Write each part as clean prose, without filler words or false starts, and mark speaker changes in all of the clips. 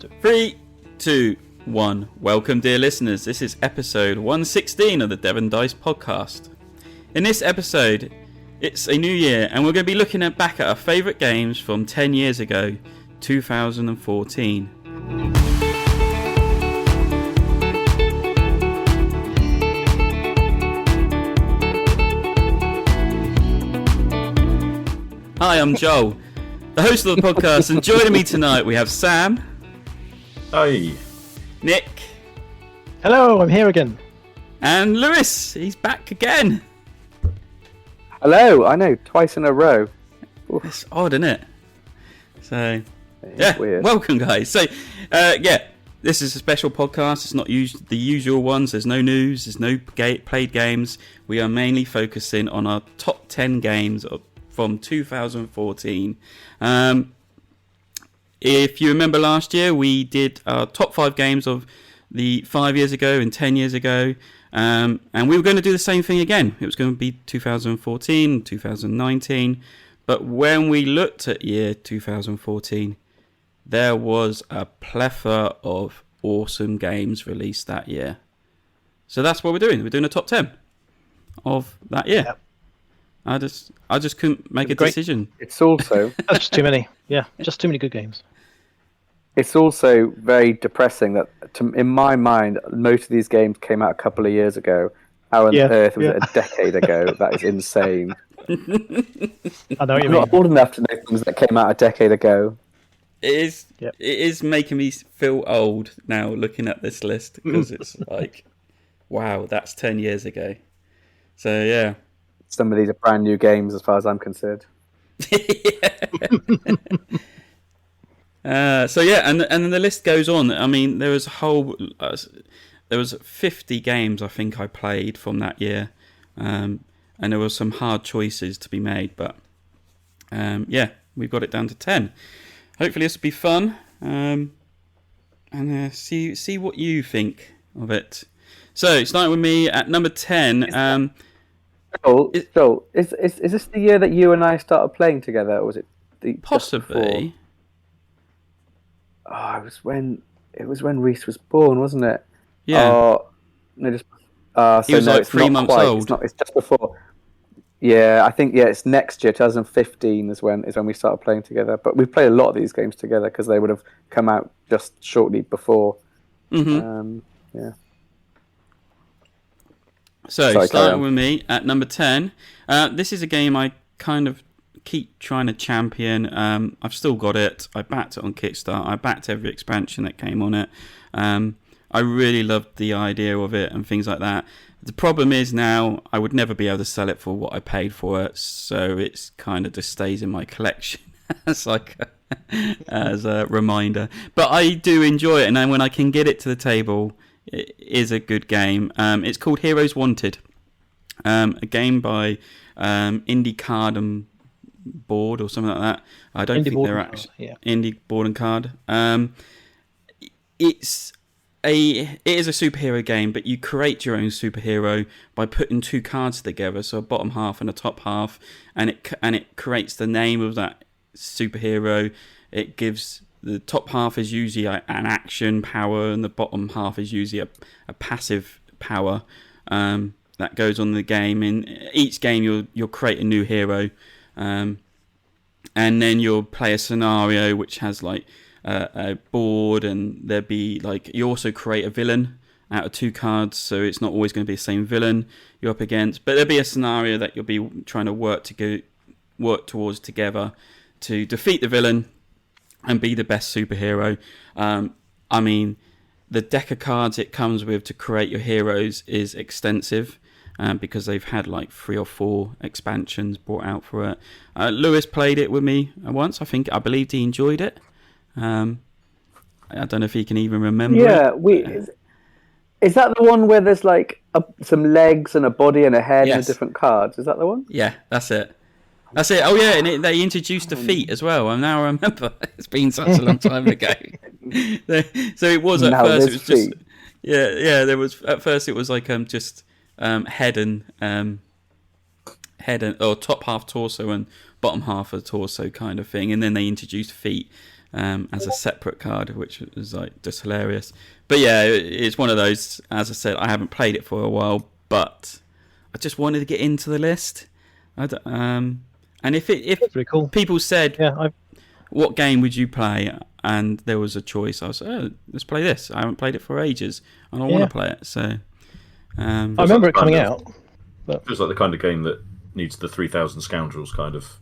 Speaker 1: do it.
Speaker 2: 3, 2, 1. Welcome, dear listeners. This is episode 116 of the Devon Dice podcast. In this episode, it's a new year, and we're going to be looking back at our favourite games from 10 years ago, 2014. Hi, I'm Joel, the host of the podcast, and joining me tonight we have Sam.
Speaker 3: Hi.
Speaker 2: Nick.
Speaker 1: Hello, I'm here again.
Speaker 2: And Lewis. He's back again.
Speaker 4: Hello, I know, twice in a row. Oof.
Speaker 2: It's odd, isn't it? So,
Speaker 4: Weird.
Speaker 2: welcome, guys. So, this is a special podcast. It's not the usual ones. There's no news. There's no played games. We are mainly focusing on our top 10 games from 2014. If you remember last year, we did our top 5 games of the 5 years ago and 10 years ago. And we were going to do the same thing again. It was going to be 2014, 2019. But when we looked at year 2014, there was a plethora of awesome games released that year. So that's what we're doing. We're doing a top 10 of that year. Yep. I just couldn't make a decision.
Speaker 4: It's also...
Speaker 1: That's just too many. Yeah, just too many good games.
Speaker 4: It's also very depressing that, in my mind, most of these games came out a couple of years ago. How on earth was it a decade ago? That is insane.
Speaker 1: I know what you
Speaker 4: I'm
Speaker 1: mean.
Speaker 4: not old enough to know things that came out a decade ago.
Speaker 2: It is making me feel old now looking at this list, because it's like, wow, that's 10 years ago. So, yeah.
Speaker 4: Some of these are brand new games as far as I'm concerned.
Speaker 2: And then the list goes on. I mean, there was 50 games I think I played from that year, and there were some hard choices to be made, but we've got it down to 10. Hopefully this will be fun, and see what you think of it. So starting with me at number 10.
Speaker 4: Joel, is this the year that you and I started playing together, or was it
Speaker 2: possibly?
Speaker 4: Oh, it was when Reese was born, wasn't it?
Speaker 2: Yeah.
Speaker 4: He
Speaker 2: was like 3 months old.
Speaker 4: It's just before. Yeah, I think it's next year, 2015 is when we started playing together. But we played a lot of these games together because they would have come out just shortly before.
Speaker 2: Mm-hmm.
Speaker 4: Yeah.
Speaker 2: So, starting with me at number 10. This is a game I kind of keep trying to champion. I've still got it. I backed it on Kickstarter. I backed every expansion that came on it. I really loved the idea of it and things like that. The problem is now I would never be able to sell it for what I paid for it, so it's kind of just stays in my collection as a reminder. But I do enjoy it, and then when I can get it to the table, it is a good game. It's called Heroes Wanted, a game by Indie Card and Board or something like that. I don't think they're actually Indie Board and Card. It is a superhero game, but you create your own superhero by putting 2 cards together, so a bottom half and a top half, and it creates the name of that superhero. It gives the top half is usually an action power, and the bottom half is usually a passive power that goes on the game. In each game, you'll create a new hero, and then you'll play a scenario which has like a board, and there'll be like you also create a villain out of 2 cards, so it's not always going to be the same villain you're up against, but there'll be a scenario that you'll be trying to work towards together to defeat the villain and be the best superhero. I mean, the deck of cards it comes with to create your heroes is extensive, because they've had like 3 or 4 expansions brought out for it. Lewis played it with me once. I believed he enjoyed it. I don't know if he can even remember.
Speaker 4: Yeah, is that the one where there's like some legs and a body and a head and different cards? Is that the one?
Speaker 2: Yeah, that's it. Oh yeah, and they introduced the feet as well. And now I remember. It's been such a long time ago. So it was at first. It was just yeah. There was at first. It was like just head and or top half torso and bottom half of the torso kind of thing, and then they introduced feet. as a separate card, which was like just hilarious. But yeah, it's one of those. As I said, I haven't played it for a while, but I just wanted to get into the list. And if
Speaker 1: Pretty cool.
Speaker 2: people said,
Speaker 1: Yeah,
Speaker 2: what game would you play? And there was a choice. I was let's play this. I haven't played it for ages, and I want to play it. So
Speaker 1: I remember it coming out.
Speaker 3: Feels like the kind of game that needs the 3,000 scoundrels kind of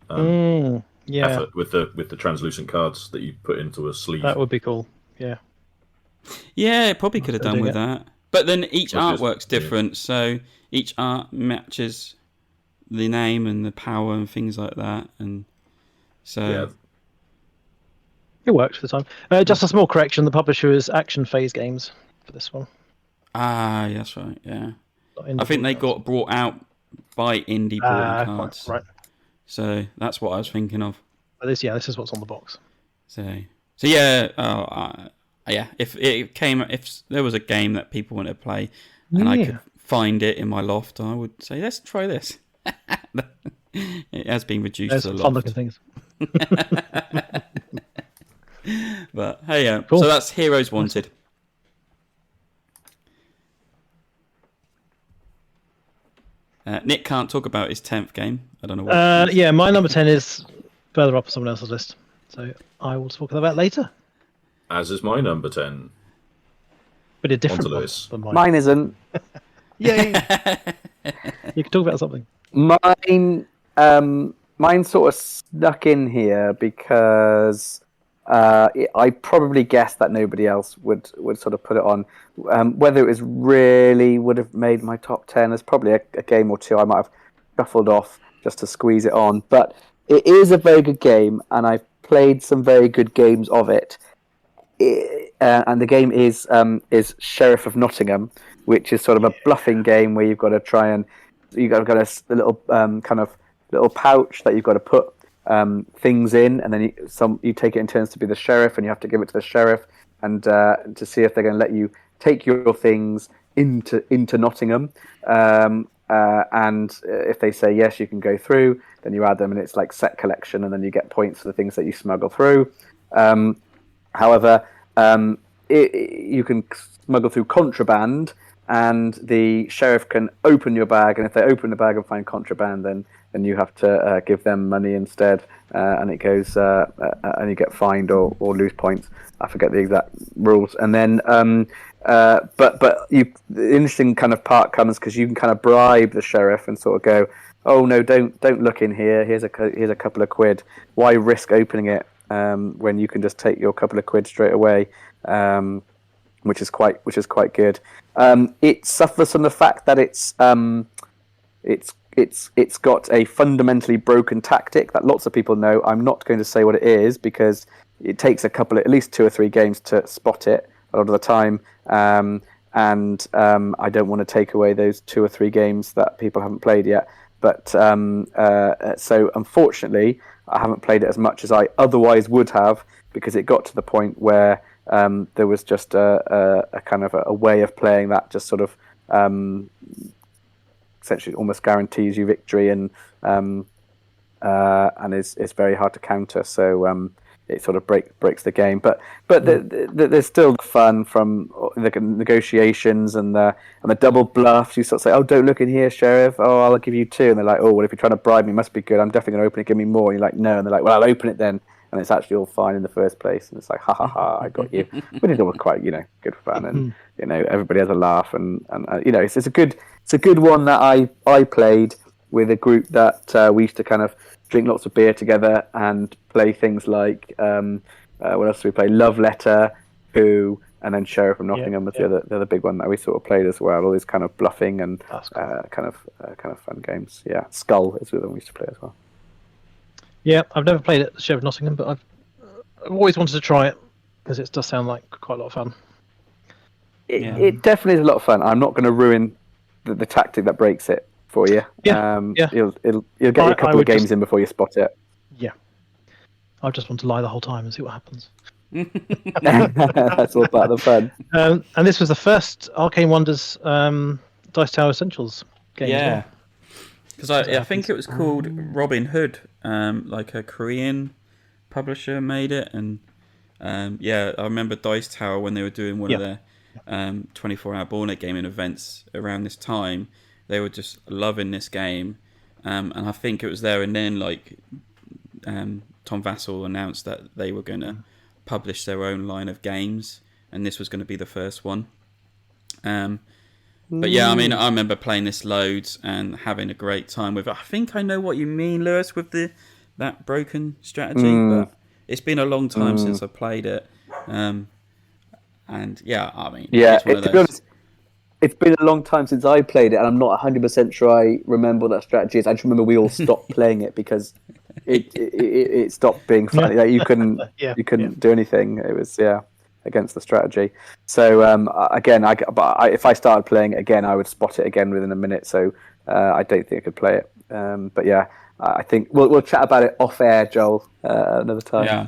Speaker 3: effort with the translucent cards that you put into a sleeve.
Speaker 1: That would be cool. Yeah.
Speaker 2: Yeah, it probably could have done with that. But then each artwork's different, so each art matches the name and the power and things like that, and so
Speaker 1: it works for the time. Just a small correction: the publisher is Action Phase Games for this one.
Speaker 2: Ah, that's right. Yeah, I think they got brought out by Indie Boarding Cards,
Speaker 1: right?
Speaker 2: So that's what I was thinking of.
Speaker 1: But this is what's on the box.
Speaker 2: So yeah, yeah. If there was a game that people wanted to play, and I could find it in my loft, I would say, let's try this. It has been reduced to a lot.
Speaker 1: Fun-looking things.
Speaker 2: But hey,
Speaker 1: cool.
Speaker 2: So that's Heroes Wanted. Nick can't talk about his 10th game. I don't know what.
Speaker 1: Yeah, my number 10 is further up on someone else's list, so I will talk about that later.
Speaker 3: As is my number 10.
Speaker 1: But a different one than mine.
Speaker 4: Mine isn't.
Speaker 1: Yay! You can talk about something.
Speaker 4: Mine sort of snuck in here because I probably guessed that nobody else would sort of put it on. Whether it was really would have made my top 10, there's probably a game or two I might have shuffled off just to squeeze it on. But it is a very good game, and I've played some very good games of it. And the game is Sheriff of Nottingham, which is sort of a bluffing game where you've got to try and you've got a little kind of little pouch that you've got to put things in, and then you take it in turns to be the sheriff, and you have to give it to the sheriff and to see if they're going to let you take your things into Nottingham. And if they say yes, you can go through. Then you add them, and it's like set collection, and then you get points for the things that you smuggle through. However, you can smuggle through contraband, and the sheriff can open your bag, and if they open the bag and find contraband, then you have to give them money instead, and it goes and you get fined or lose points. I forget the exact rules. And then, but the interesting kind of part comes because you can kind of bribe the sheriff and sort of go, oh no, don't look in here. Here's a couple of quid. Why risk opening it when you can just take your couple of quid straight away? Which is quite good. It suffers from the fact that it's got a fundamentally broken tactic that lots of people know. I'm not going to say what it is because it takes at least 2 or 3 games to spot it a lot of the time. And I don't want to take away those 2 or 3 games that people haven't played yet. But so unfortunately, I haven't played it as much as I otherwise would have because it got to the point where there was just a kind of a way of playing that just sort of essentially almost guarantees you victory and is very hard to counter. So it sort of breaks the game. But there's still fun from the negotiations and the double bluffs. You sort of say, oh, don't look in here, Sheriff. Oh, I'll give you 2. And they're like, oh, well, if you're trying to bribe me, it must be good. I'm definitely going to open it. Give me more. And you're like, no. And they're like, well, I'll open it then. And it's actually all fine in the first place. And it's like, ha, ha, ha, I got you. But it's always quite, good fun. And, everybody has a laugh. And it's a good one that I played with a group that we used to kind of drink lots of beer together and play things like, what else did we play? Love Letter, Who, and then Sheriff of Nottingham was the other big one that we sort of played as well. All these kind of bluffing and kind of fun games. Yeah, Skull is the other one we used to play as well.
Speaker 1: Yeah, I've never played it, Sheriff of Nottingham, but I've always wanted to try it because it does sound like quite a lot of fun.
Speaker 4: It definitely is a lot of fun. I'm not going to ruin the tactic that breaks it for you. You'll get a couple of games in before you spot it. Yeah,
Speaker 1: I just want to lie the whole time and see what happens.
Speaker 4: That's all part of the fun.
Speaker 1: And this was the first Arcane Wonders Dice Tower Essentials game.
Speaker 2: Yeah, because I think it was called Robin Hood, like a Korean publisher made it, and I remember Dice Tower when they were doing one of their 24-hour board gaming events around this time. They were just loving this game, and I think it was there and then Tom Vassell announced that they were going to publish their own line of games, and this was going to be the first one. But yeah, I mean, I remember playing this loads and having a great time with it. I think I know what you mean, Lewis, with that broken strategy, but it's been a long time since I played it. And yeah, I mean, it's one of those.
Speaker 4: To be honest, it's been a long time since I played it, and I'm not 100% sure I remember what that strategy is. I just remember we all stopped playing it because it stopped being funny. Like, you couldn't do anything. It was against the strategy. So again, if I started playing it again, I would spot it again within a minute. So I don't think I could play it. But yeah, I think we'll chat about it off air, Joel, another time.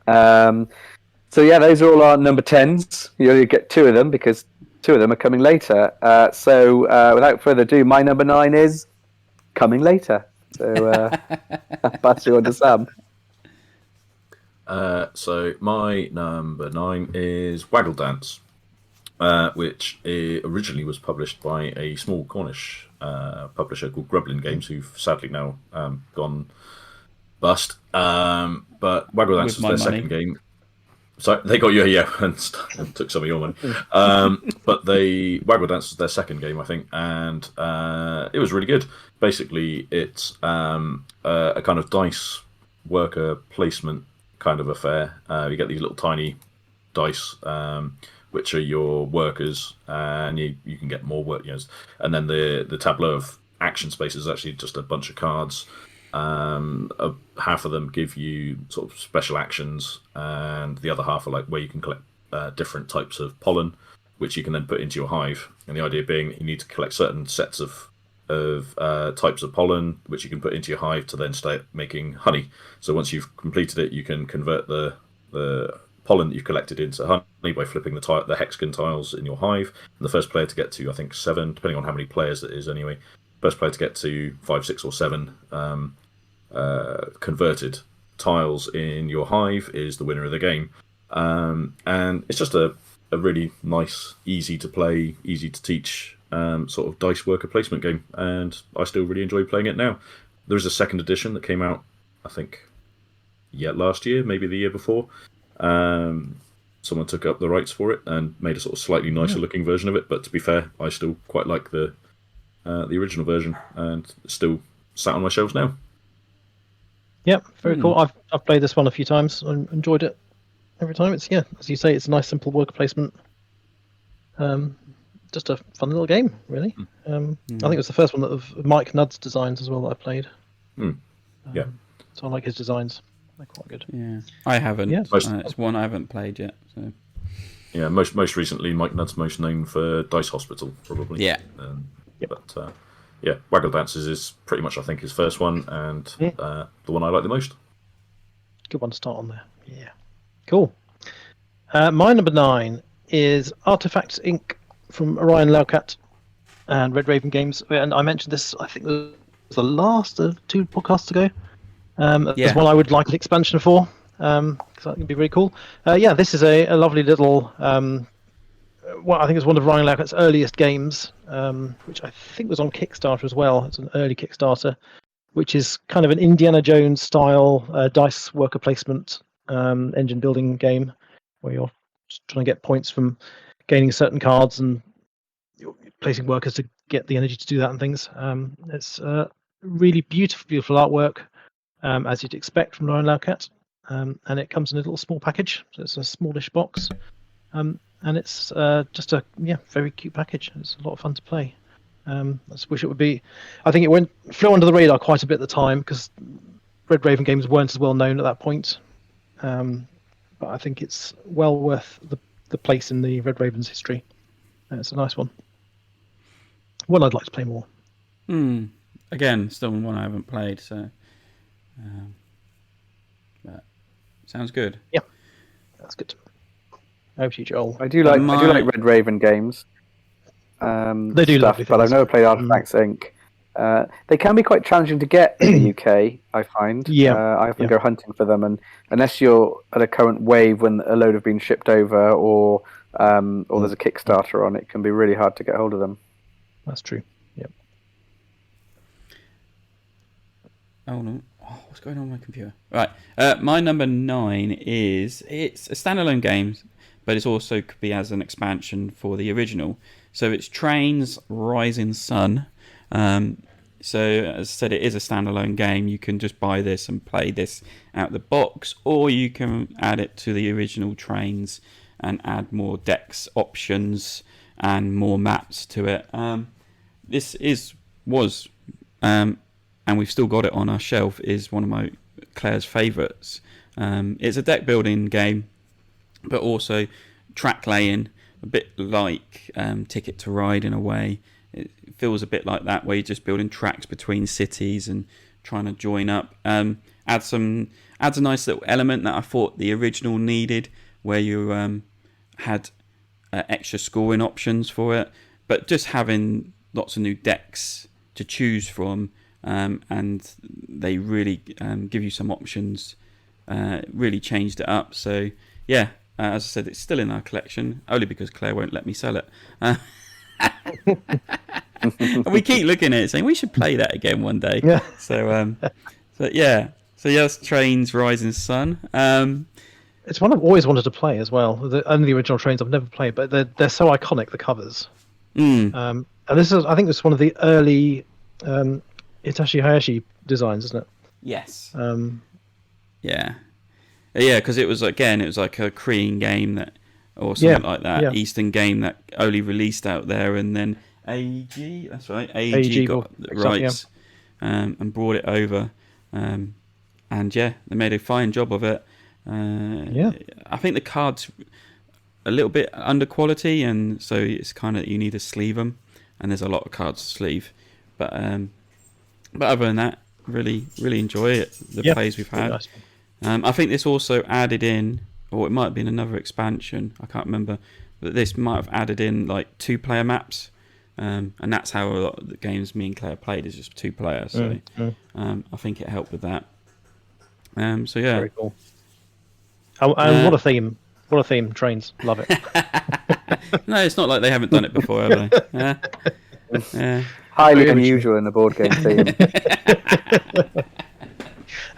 Speaker 2: Yeah.
Speaker 4: So yeah, those are all our number 10s. You only get 2 of them because 2 of them are coming later. So without further ado, my number 9 is coming later. So pass you on to Sam.
Speaker 3: So my number 9 is Waggle Dance, which originally was published by a small Cornish publisher called Grublin Games, who've sadly now gone bust. But Waggle Dance was their second game. So they got you, and took some of your money. But Waggle Dance was their second game, I think, and it was really good. Basically, it's a kind of dice worker placement kind of affair. You get these little tiny dice, which are your workers, and you can get more work. And then the tableau of action spaces is actually just a bunch of cards. Half of them give you sort of special actions, and the other half are like where you can collect different types of pollen, which you can then put into your hive. And the idea being that you need to collect certain sets of types of pollen, which you can put into your hive to then start making honey. So once you've completed it, you can convert the pollen that you've collected into honey by flipping the hexagon tiles in your hive. And the first player to get to, I think, 7, depending on how many players it is anyway. First player to get to 5, 6, or 7 converted tiles in your hive is the winner of the game. And it's just a really nice, easy to play, easy to teach sort of dice worker placement game, and I still really enjoy playing it now. There is a second edition that came out, I think, last year, maybe the year before. Someone took up the rights for it and made a sort of slightly nicer looking version of it, but to be fair, I still quite like the original version, and it's still sat on my shelves now.
Speaker 1: Yep, very cool. I've played this one a few times and enjoyed it every time. It's as you say, it's a nice simple worker placement. Just a fun little game, really. I think it was the first one of Mike Nudd's designs as well that I played. So I like his designs; they're quite good.
Speaker 2: Yeah, I haven't.
Speaker 1: Yeah,
Speaker 2: it's one I haven't played yet. So.
Speaker 3: Yeah, most recently, Mike Nudd's most known for Dice Hospital, probably.
Speaker 2: Yeah.
Speaker 3: But Waggle Dances is pretty much, I think, his first one, and the one I like the most.
Speaker 1: Good one to start on there. Yeah, cool. My number 9 is Artifacts Inc. from Orion Laucat and Red Raven Games, and I mentioned this, I think, it was the last of 2 podcasts ago. There's one I would like an expansion for, because that would be really cool. This is a lovely little. I think it's one of Ryan Laucat's earliest games, which I think was on Kickstarter as well. It's an early Kickstarter, which is kind of an Indiana Jones style dice worker placement engine building game, where you're just trying to get points from gaining certain cards and you're placing workers to get the energy to do that and things. It's really beautiful artwork, as you'd expect from Ryan Laucat, and it comes in a little small package, so it's a smallish box. And it's just a very cute package. It's a lot of fun to play. I just wish it would be. I think it flew under the radar quite a bit at the time because Red Raven Games weren't as well known at that point. But I think it's well worth the place in the Red Ravens history. It's a nice one. One I'd like to play more.
Speaker 2: Again, still one I haven't played. So, but sounds good.
Speaker 1: Yeah, that's good. Over to you, Joel.
Speaker 4: I do like Red Raven Games.
Speaker 1: They do
Speaker 4: stuff, but I've never played Artifacts Inc. They can be quite challenging to get in the UK, I find.
Speaker 1: Yeah.
Speaker 4: I often go hunting for them, and unless you're at a current wave when a load have been shipped over, or there's a Kickstarter on, it can be really hard to get hold of them.
Speaker 1: That's true. Yep.
Speaker 2: Oh no! Oh, what's going on with my computer? Right, my number 9 it's a standalone game, but it's also could be as an expansion for the original. So it's Trains Rising Sun. So as I said, it is a standalone game. You can just buy this and play this out the box, or you can add it to the original Trains and add more decks options and more maps to it. This was and we've still got it on our shelf, is one of my Claire's favourites. It's a deck building game, but also track laying, a bit like Ticket to Ride in a way. It feels a bit like that, where you're just building tracks between cities and trying to join up. Adds a nice little element that I thought the original needed, where you had extra scoring options for it, but just having lots of new decks to choose from, and they really give you some options. Really changed it up. So yeah, as I said, it's still in our collection, only because Claire won't let me sell it. And we keep looking at it saying we should play that again one day.
Speaker 1: Yeah.
Speaker 2: So yeah, that's Trains Rising Sun.
Speaker 1: It's one I've always wanted to play as well. Only the original Trains I've never played, but they're so iconic, the covers. And this is, I think, this is one of the early Itachi Hayashi designs, isn't it?
Speaker 2: Yes. Yeah, because it was like a Korean game or something like that, Eastern game that only released out there, and then AEG, that's right, AEG got the rights and brought it over, and yeah, they made a fine job of it. I think the cards a little bit under quality, and so it's kind of, you need to sleeve them, and there's a lot of cards to sleeve, but other than that, really enjoy it, the plays we've had.
Speaker 1: Nice.
Speaker 2: I think this also added in, or it might have been another expansion, I can't remember, but this might have added in like 2-player maps, and that's how a lot of the games me and Claire played, is just 2-player. So I think it helped with that. So yeah,
Speaker 1: very cool. And what a theme! What a theme! Trains, love it.
Speaker 2: No, it's not like they haven't done it before, have they? Yeah.
Speaker 4: Highly unusual in a board game theme.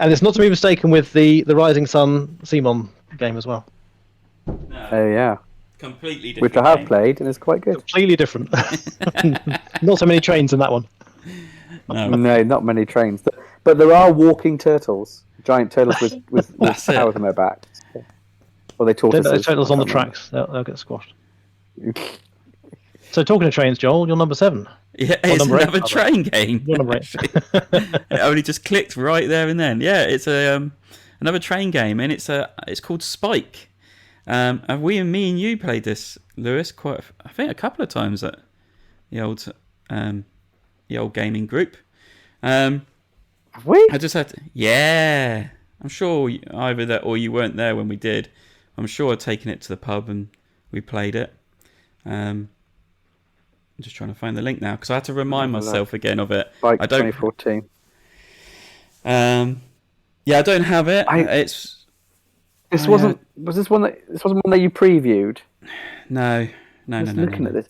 Speaker 1: And it's not to be mistaken with the Rising Sun Simon game as well.
Speaker 2: No,
Speaker 4: Oh yeah,
Speaker 2: completely different.
Speaker 4: which I have
Speaker 2: game.
Speaker 4: played and it's quite good.
Speaker 1: Completely different. Not so many trains in that one.
Speaker 4: No, not many trains, but there are walking turtles, giant turtles with towers on their backs. Or they tortoises.
Speaker 1: The turtles on the tracks, they'll get squashed. So talking of trains, Joel, you're number 7.
Speaker 2: Yeah, it's another train game.
Speaker 1: You're number 8.
Speaker 2: It only just clicked right there and then. Yeah, it's another train game, and it's called Spike. And me and you played this, Lewis, I think a couple of times at the old gaming group.
Speaker 4: Have we?
Speaker 2: I just had to, yeah. I'm sure either that or you weren't there when we did. I'm sure I'd taken it to the pub and we played it. I'm just trying to find the link now because I had to remind myself again of it.
Speaker 4: Like
Speaker 2: I don't.
Speaker 4: 2014.
Speaker 2: Yeah, I don't have it.
Speaker 4: Was this one one that you previewed?
Speaker 2: No.
Speaker 4: Looking at this.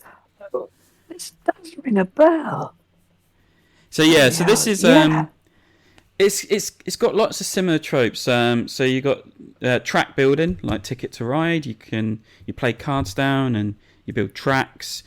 Speaker 4: This does ring a bell.
Speaker 2: So this is it's got lots of similar tropes. So you got track building like Ticket to Ride. You play cards down and you build tracks,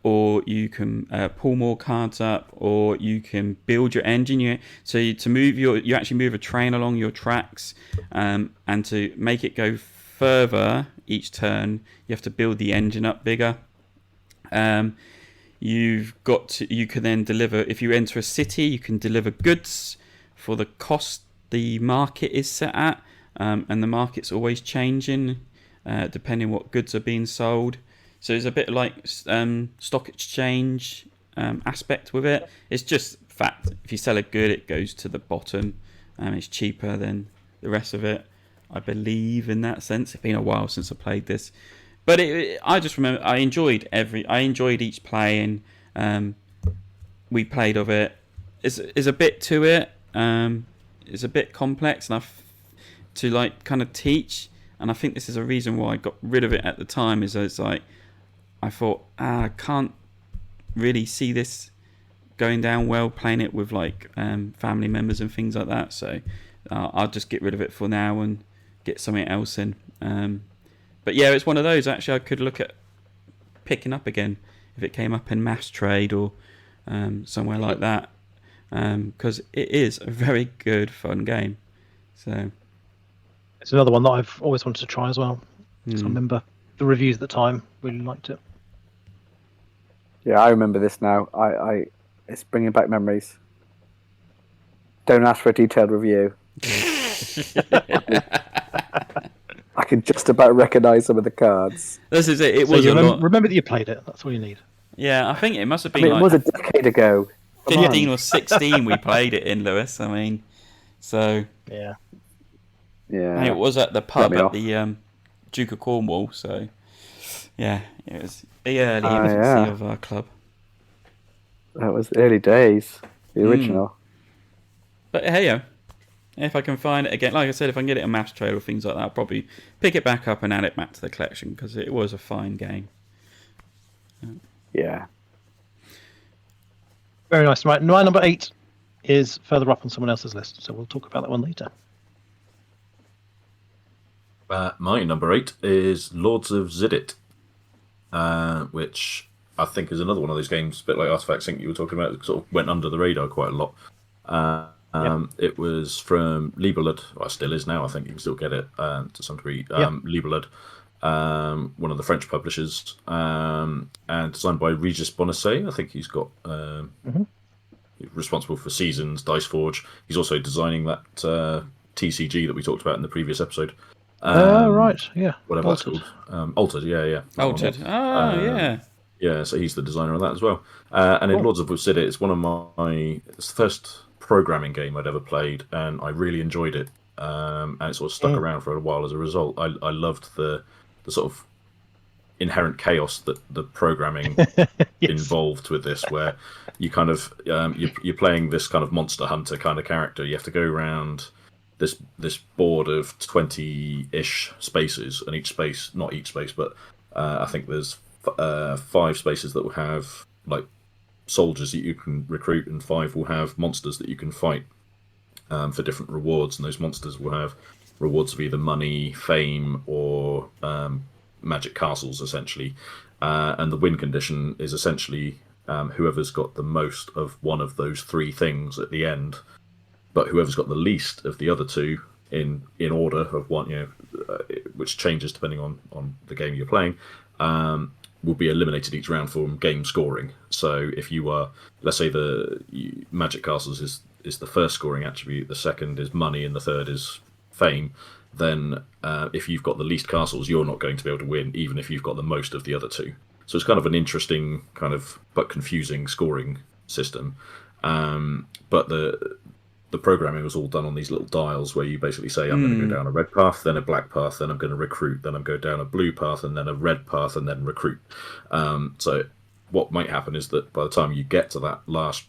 Speaker 2: or you can pull more cards up, or you can build your engine. You actually move a train along your tracks, and to make it go further each turn, you have to build the engine up bigger. You can then deliver, if you enter a city, you can deliver goods for the cost the market is set at, and the market's always changing depending what goods are being sold. So it's a bit like stock exchange aspect with it. It's just fact, if you sell a good, it goes to the bottom, and it's cheaper than the rest of it, I believe, in that sense. It's been a while since I played this. But I just remember I enjoyed each play, and we played of it is a bit to it. It's a bit complex enough to like kind of teach, and I think this is a reason why I got rid of it at the time. Is that it's like I thought I can't really see this going down well playing it with like family members and things like that. So I'll just get rid of it for now and get something else in. But yeah, it's one of those. Actually, I could look at picking up again if it came up in mass trade or somewhere like that, because it is a very good, fun game. So
Speaker 1: it's another one that I've always wanted to try as well. So I remember the reviews at the time. Really liked it.
Speaker 4: Yeah, I remember this now. It's bringing back memories. Don't ask for a detailed review. I can just about recognise some of the cards.
Speaker 2: This is it. It
Speaker 1: So
Speaker 2: was
Speaker 1: you
Speaker 2: a lot.
Speaker 1: remember that you played it. That's all you need.
Speaker 2: Yeah, I think it must have
Speaker 4: I
Speaker 2: been
Speaker 4: mean, it
Speaker 2: like
Speaker 4: was a decade ago. Come
Speaker 2: 15
Speaker 4: on.
Speaker 2: or 16 we played it in, Lewis. I mean, so
Speaker 1: Yeah.
Speaker 4: Yeah.
Speaker 2: and it was at the pub
Speaker 4: me
Speaker 2: at
Speaker 4: off.
Speaker 2: the Duke of Cornwall. So yeah, it was the early
Speaker 4: Ah,
Speaker 2: infancy
Speaker 4: yeah.
Speaker 2: of our club.
Speaker 4: That was early days. The original.
Speaker 2: But hey, yo, if I can find it again, like I said, if I can get it in mass trade or things like that, I'll probably pick it back up and add it back to the collection because it was a fine game.
Speaker 4: Yeah.
Speaker 1: Very nice. Right, my number 8 is further up on someone else's list, so we'll talk about that one later.
Speaker 3: My number 8 is Lords of Xidit, which I think is another one of those games, a bit like Artifact Sync you were talking about, that sort of went under the radar quite a lot. It was from Libelud, well, it still is now, I think you can still get it to some degree. Libelud, one of the French publishers, and designed by Regis Bonassé. I think he's got he's responsible for Seasons, Dice Forge. He's also designing that TCG that we talked about in the previous episode.
Speaker 1: Right, yeah.
Speaker 3: Whatever
Speaker 1: Altered.
Speaker 3: that's called. Altered, yeah.
Speaker 2: Altered. Yeah.
Speaker 3: Yeah, so he's the designer of that as well. And in Lords of Xidit, it's one of it's the first programming game I'd ever played, and I really enjoyed it. And it sort of stuck around for a while as a result. I loved the sort of inherent chaos that the programming involved with this, where you kind of you're playing this kind of monster hunter kind of character. You have to go around this board of 20-ish spaces, and each space, not each space, but I think there's 5 spaces that will have like soldiers that you can recruit, and 5 will have monsters that you can fight for different rewards, and those monsters will have rewards of either money, fame, or magic castles, essentially. And the win condition is essentially whoever's got the most of one of those 3 things at the end, but whoever's got the least of the other 2 in order of one, which changes depending on the game you're playing, will be eliminated each round from game scoring. So if you are, let's say magic castles is the first scoring attribute, the second is money, and the third is fame, then if you've got the least castles, you're not going to be able to win, even if you've got the most of the other 2. So it's kind of an interesting kind of but confusing scoring system. But the programming was all done on these little dials where you basically say, I'm going to go down a red path, then a black path, then I'm going to recruit, then I'm going down a blue path, and then a red path, and then recruit. So what might happen is that by the time you get to that last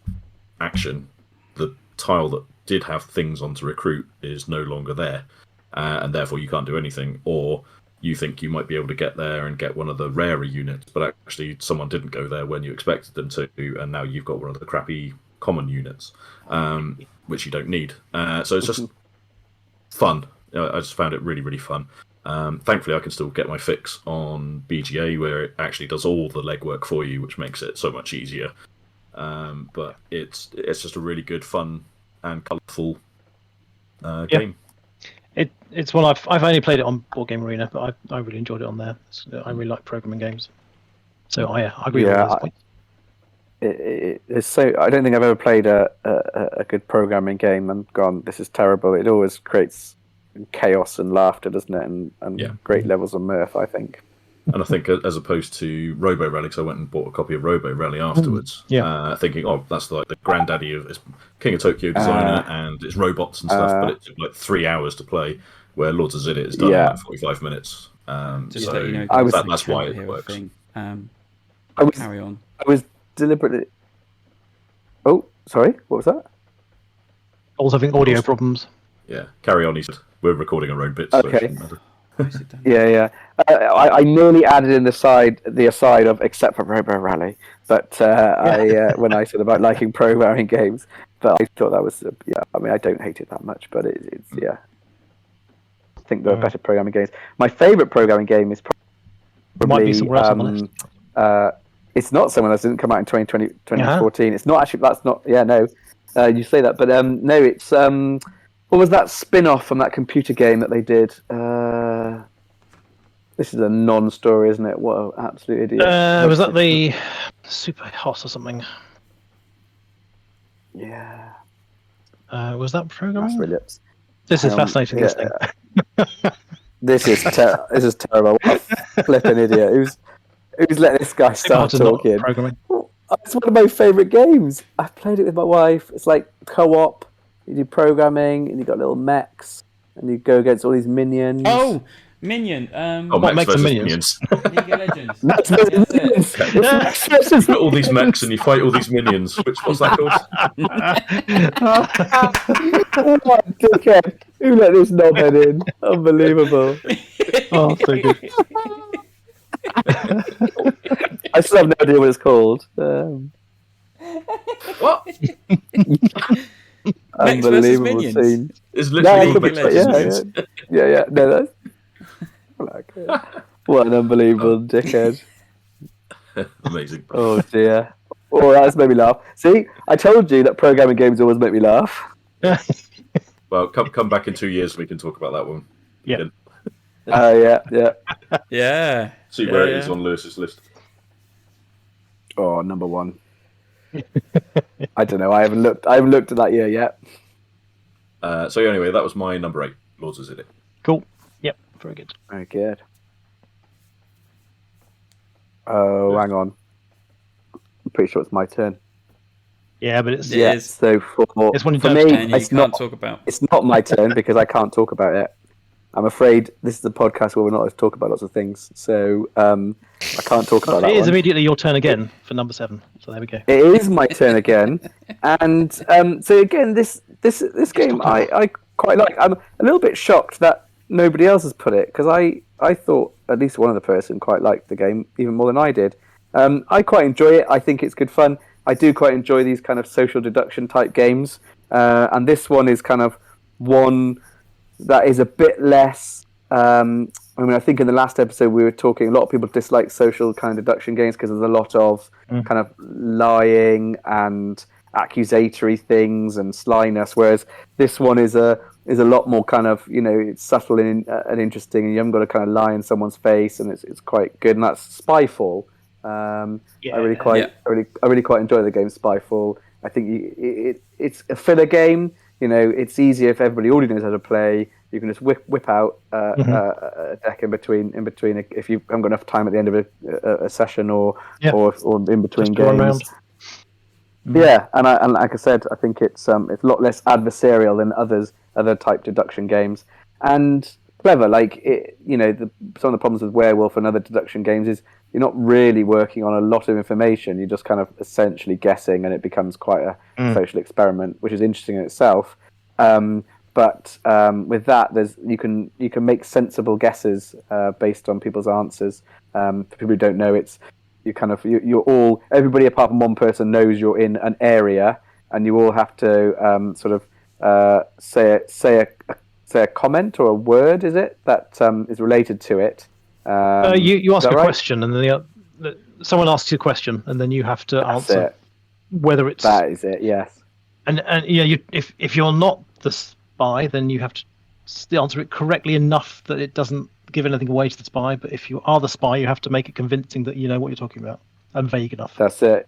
Speaker 3: action, the tile that did have things on to recruit is no longer there, and therefore you can't do anything. Or you think you might be able to get there and get one of the rarer units, but actually someone didn't go there when you expected them to, and now you've got one of the crappy common units, which you don't need. So it's just fun. I just found it really, really fun. Thankfully, I can still get my fix on BGA, where it actually does all the legwork for you, which makes it so much easier. But it's just a really good, fun, and colourful game.
Speaker 1: It's one I've only played it on Board Game Arena, but I really enjoyed it on there. I really like programming games. So I agree with all those points.
Speaker 4: It's so. I don't think I've ever played a good programming game and gone, this is terrible. It always creates chaos and laughter, doesn't it? And great levels of mirth, I think.
Speaker 3: And I think as opposed to Robo Rally, because I went and bought a copy of Robo Rally afterwards, thinking, that's like the granddaddy of it's King of Tokyo designer and it's robots and stuff, but it took like 3 hours to play, where Lords of Xidit is done in like 45 minutes.
Speaker 2: Just
Speaker 3: so
Speaker 2: let you know,
Speaker 3: that's why it works.
Speaker 2: Carry on.
Speaker 4: I was deliberately. Oh, sorry, what was that?
Speaker 1: Also having audio problems.
Speaker 3: Yeah, carry on. He said we're recording our own bits.
Speaker 4: Okay.
Speaker 3: So it shouldn't matter.
Speaker 4: Yeah. I nearly added in the aside of except for Robo Rally, but when I said about liking programming games, but I thought that was I mean, I don't hate it that much, but it's I think there are better programming games. My favourite programming game is probably
Speaker 1: Might be somewhere else on the list.
Speaker 4: It's not someone that didn't come out in 2014. It's not actually. That's not. Yeah, no. You say that, but no. It's what was that spin-off from that computer game that they did? This is a non-story, isn't it? What an absolute idiot.
Speaker 1: Was that the Super Hot or something?
Speaker 4: Yeah.
Speaker 1: Was that programming?
Speaker 4: That's
Speaker 1: This is fascinating, this thing.
Speaker 4: This is terrible. What a flipping idiot. Who's let this guy start talking? It's one of my favourite games. I've played it with my wife. It's like co-op. You do programming, and you got little mechs, and you go against all these minions.
Speaker 2: Oh, Minion.
Speaker 3: Mechs versus minions.
Speaker 2: League of Legends.
Speaker 3: You got all these mechs and you fight all these minions. What's that called?
Speaker 4: Oh my dickhead! Who let this knobhead in? Unbelievable.
Speaker 1: Oh, so good.
Speaker 4: I still have no idea what it's called.
Speaker 3: What?
Speaker 4: Unbelievable scene.
Speaker 3: It's literally Mechs versus minions.
Speaker 4: Yeah. No, that's... What an unbelievable dickhead.
Speaker 3: Amazing.
Speaker 4: Oh dear. Oh, that's made me laugh. See, I told you that programming games always make me laugh.
Speaker 3: Well, come back in 2 years and we can talk about that one.
Speaker 1: Yeah.
Speaker 2: Yeah.
Speaker 3: See where it is on Lewis's list.
Speaker 4: Oh, number one. I don't know. I haven't looked at that year yet.
Speaker 3: So anyway, that was my number 8, Lords of Xidit.
Speaker 1: Cool. Yep. Very good.
Speaker 4: Very good. Oh, hang on. I'm pretty sure it's my turn.
Speaker 1: Yeah, but it's
Speaker 4: So for me, it's not
Speaker 2: talk about.
Speaker 4: It's not my turn because I can't talk about it. I'm afraid this is a podcast where we're not allowed to talk about lots of things, so I can't talk about that.
Speaker 1: It is
Speaker 4: one.
Speaker 1: immediately your turn again for number 7. So there we go.
Speaker 4: It is my turn again, and so again, this game I quite like. I'm a little bit shocked that nobody else has put it because I thought at least one other person quite liked the game even more than I did. I quite enjoy it. I think it's good fun. I do quite enjoy these kind of social deduction type games, and this one is kind of one that is a bit less. I mean, I think in the last episode we were talking. A lot of people dislike social kind of deduction games because there's a lot of kind of lying and accusatory things and slyness. Whereas this one is a lot more kind of, it's subtle and interesting, and you haven't got to kind of lie in someone's face, and it's quite good. And that's SpyFall. I really quite enjoy the game SpyFall. I think it's a filler game. It's easier if everybody already knows how to play. You can just whip out a deck in between if you haven't got enough time at the end of a session or in between games. Yeah, and like I said, I think it's a lot less adversarial than other type deduction games, and clever. Like some of the problems with Werewolf and other deduction games is you're not really working on a lot of information. You're just kind of essentially guessing, and it becomes quite a social experiment, which is interesting in itself. But with that, you can make sensible guesses based on people's answers. For people who don't know, everybody apart from one person knows you're in an area, and you all have to say a comment or a word. Is it that is related to it?
Speaker 1: You ask a
Speaker 4: right?
Speaker 1: question, and then someone asks you a question, and then you have to answer whether it's
Speaker 4: that is it. Yes.
Speaker 1: And if you're not the spy, then you have to answer it correctly enough that it doesn't give anything away to the spy. But if you are the spy, you have to make it convincing that you know what you're talking about and vague enough.
Speaker 4: That's it.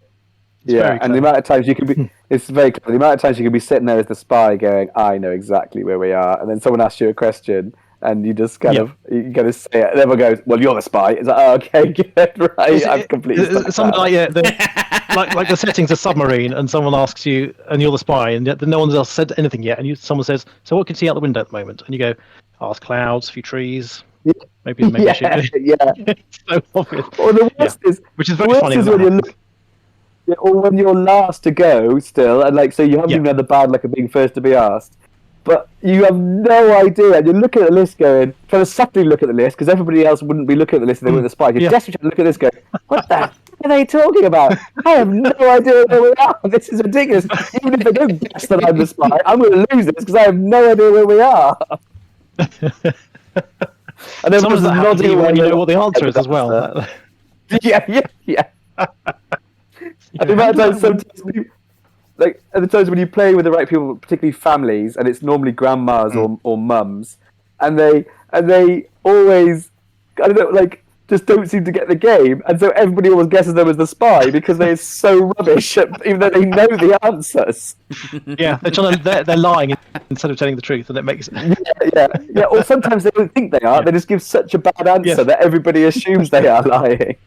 Speaker 4: And the amount of times you can be, it's very clever. The amount of times you can be sitting there as the spy going, I know exactly where we are. And then someone asks you a question and you just you kind of say it. And everyone goes, well, you're the spy. It's like, oh, okay, good, right. I'm completely
Speaker 1: something like like the setting's a submarine and someone asks you and you're the spy and yet no one else said anything yet. And someone says, so what can you see out the window at the moment? And you go, there's clouds, a few trees. Maybe a ship.
Speaker 4: Yeah.
Speaker 1: It's so obvious.
Speaker 4: Or the worst is,
Speaker 1: which is very funny.
Speaker 4: Yeah, or when you're last to go still, and like so you haven't even had the bad luck of being first to be asked, but you have no idea, and you're looking at the list going, trying to subtly look at the list, because everybody else wouldn't be looking at the list if they were the spy. You're desperate to look at this going, what the f*** are they talking about? I have no idea where we are. This is ridiculous. Even if they don't guess that I'm the spy, I'm going to lose this because I have no idea where we are. And then
Speaker 1: sometimes that happens even when you know what the answer is as well.
Speaker 4: Yeah. And the amount of times sometimes people, like at the times when you play with the right people, particularly families, and it's normally grandmas or mums, and they always, I don't know, like just don't seem to get the game, and so everybody always guesses them as the spy because they're so rubbish, even though they know the answers.
Speaker 1: Yeah, they're lying instead of telling the truth, and it makes
Speaker 4: yeah. Or sometimes they don't think they are; they just give such a bad answer that everybody assumes they are lying.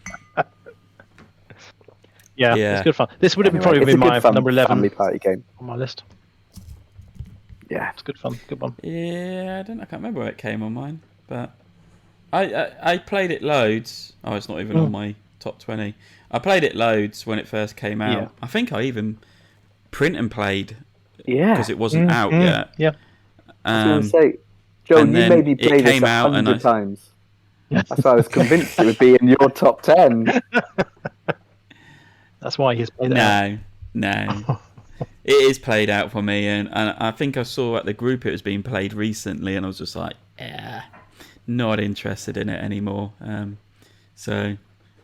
Speaker 1: Yeah, it's good fun. This would have probably been my number 11
Speaker 4: family party game
Speaker 1: on my list.
Speaker 4: Yeah,
Speaker 1: it's good fun. Good one.
Speaker 2: Yeah, I can't remember where it came on mine, but I played it loads. Oh, it's not even on my top 20. I played it loads when it first came out.
Speaker 1: Yeah.
Speaker 2: I think I even print and played
Speaker 4: because
Speaker 2: it wasn't out yet.
Speaker 1: Yeah.
Speaker 4: I was going to say, Joel, you made me play this 100 times. That's why I was convinced it would be in your top 10.
Speaker 1: That's why he's played it out.
Speaker 2: No. It is played out for me, and I think I saw at the group it was being played recently, and I was just like, not interested in it anymore.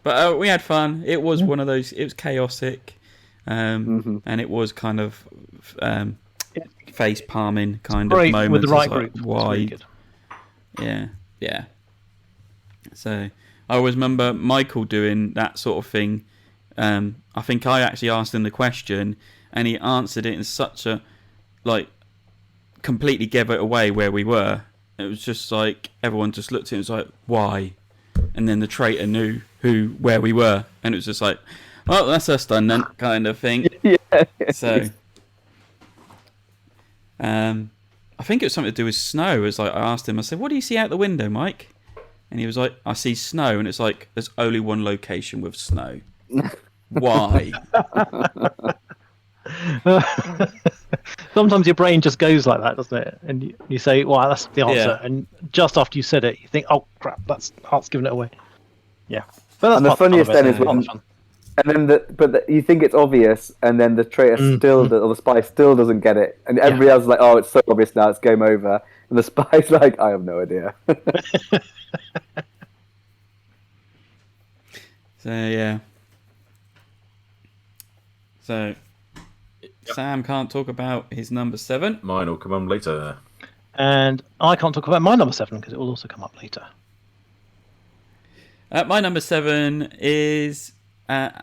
Speaker 2: But we had fun. It was one of those. It was chaotic, and it was kind of face palming kind of moments.
Speaker 1: With the right
Speaker 2: like,
Speaker 1: group.
Speaker 2: why? Yeah. So I always remember Michael doing that sort of thing. I think I actually asked him the question, and he answered it in such a completely gave it away where we were. It was just like everyone just looked at him and was like, why? And then the traitor knew where we were, and it was just like, well, that's us done then, kind of thing. So I think it was something to do with snow. It was like I asked him, I said, what do you see out the window, Mike? And he was like, I see snow, and it's like there's only one location with snow. Why?
Speaker 1: Sometimes your brain just goes like that, doesn't it? And you say, well, that's the answer. And just after you said it, you think, oh, crap, that's giving it away. Yeah. But that's
Speaker 4: and the funniest then is when... And then you think it's obvious, and then the traitor or the spy still doesn't get it. And everybody else is like, oh, it's so obvious now, it's game over. And the spy's like, I have no idea.
Speaker 2: So, yeah. So, Sam can't talk about his number 7.
Speaker 3: Mine will come on later.
Speaker 1: And I can't talk about my number 7 because it will also come up later.
Speaker 2: My number 7 is a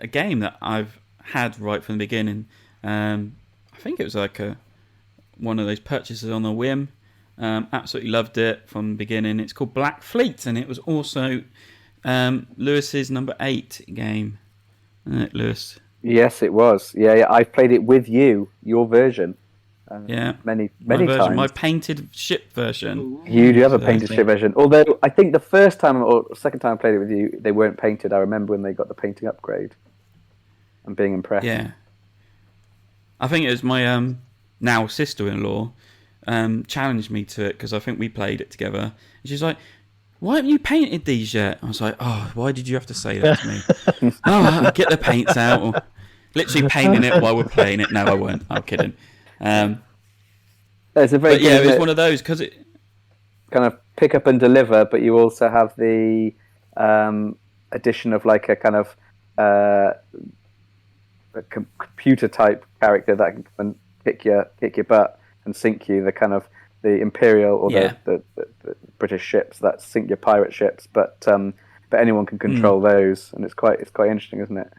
Speaker 2: game that I've had right from the beginning. I think it was like one of those purchases on a whim. Absolutely loved it from the beginning. It's called Black Fleet, and it was also Lewis's number 8 game. Isn't it, Lewis?
Speaker 4: Yes, it was. Yeah, I played it with you, your version. Many times.
Speaker 2: My painted ship version.
Speaker 4: You do have a painted ship version. Although I think the first time or second time I played it with you, they weren't painted. I remember when they got the painting upgrade and being impressed.
Speaker 2: Yeah. I think it was my now sister-in-law challenged me to it because I think we played it together. And she's like, why haven't you painted these yet? I was like, oh, why did you have to say that to me? I'll get the paints out. Or literally painting it while we're playing it. No, I won't. I'm kidding.
Speaker 4: It's a very
Speaker 2: but yeah, it was one of those because it
Speaker 4: kind of pick up and deliver, but you also have the addition of like a kind of a computer type character that can come and kick your butt and sink you. The kind of the Imperial or the British ships that sink your pirate ships, but anyone can control those, and it's quite interesting, isn't it?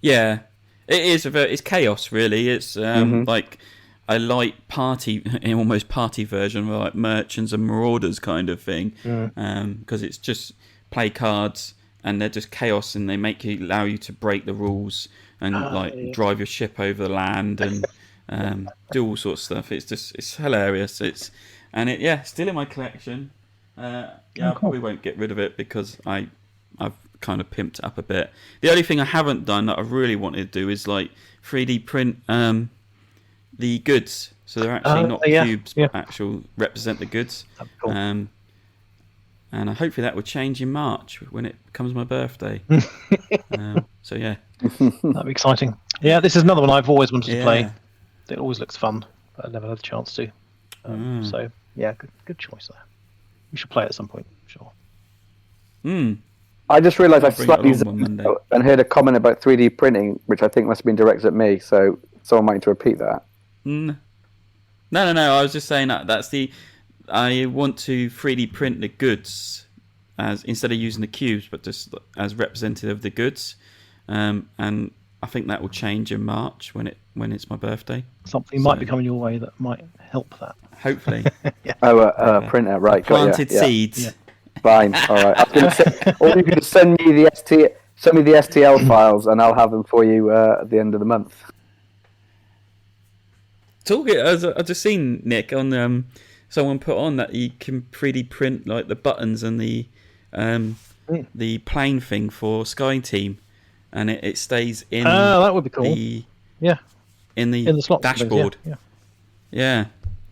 Speaker 2: Yeah, it is. It's chaos, really. It's like a light almost party version of like merchants and marauders kind of thing, because it's just play cards and they're just chaos, and they allow you to break the rules and drive your ship over the land and do all sorts of stuff. It's hilarious. It's still in my collection. I probably won't get rid of it because I've kind of pimped it up a bit. The only thing I haven't done that I really wanted to do is like 3D print the goods, so they're actually not cubes, but actual represent the goods.
Speaker 1: Cool.
Speaker 2: And hopefully that will change in March when it becomes my birthday. So yeah,
Speaker 1: that'd be exciting. Yeah, this is another one I've always wanted to play. It always looks fun, but I never had the chance to. So yeah, good choice there. We should play it at some point, sure.
Speaker 4: I just realised I slightly zoomed out and heard a comment about 3D printing, which I think must have been directed at me. So someone might need to repeat that.
Speaker 2: No. I was just saying that's I want to 3D print the goods as instead of using the cubes, but just as representative of the goods. And I think that will change in March when it's my birthday.
Speaker 1: Something might be coming your way that might help that.
Speaker 2: Hopefully.
Speaker 4: Printer, right?
Speaker 2: Planted seeds.
Speaker 1: Yeah.
Speaker 4: Fine. All right. I was going to say, or you can send me the STL files, and I'll have them for you at the end of the month.
Speaker 2: I've just seen Nick on someone put on that you can 3D print like the buttons and the plane thing for Sky Team, and it stays in.
Speaker 1: That would be cool.
Speaker 2: In the
Speaker 1: slot
Speaker 2: dashboard.
Speaker 1: Yeah.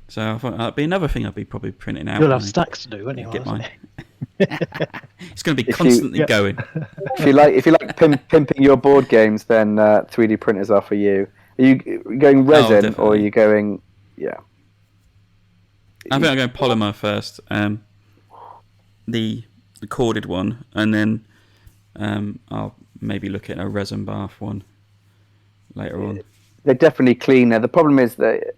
Speaker 2: So I thought that'd be another thing I'd be probably printing out.
Speaker 1: You'll have stacks to do, won't you?
Speaker 2: Get mine. It's going to be constantly going.
Speaker 4: If you like pimping your board games, then 3D printers are for you. Are you going resin or are you going? Yeah.
Speaker 2: I think I'm going polymer first. The corded one, and then I'll maybe look at a resin bath one later on.
Speaker 4: They're definitely cleaner. The problem is that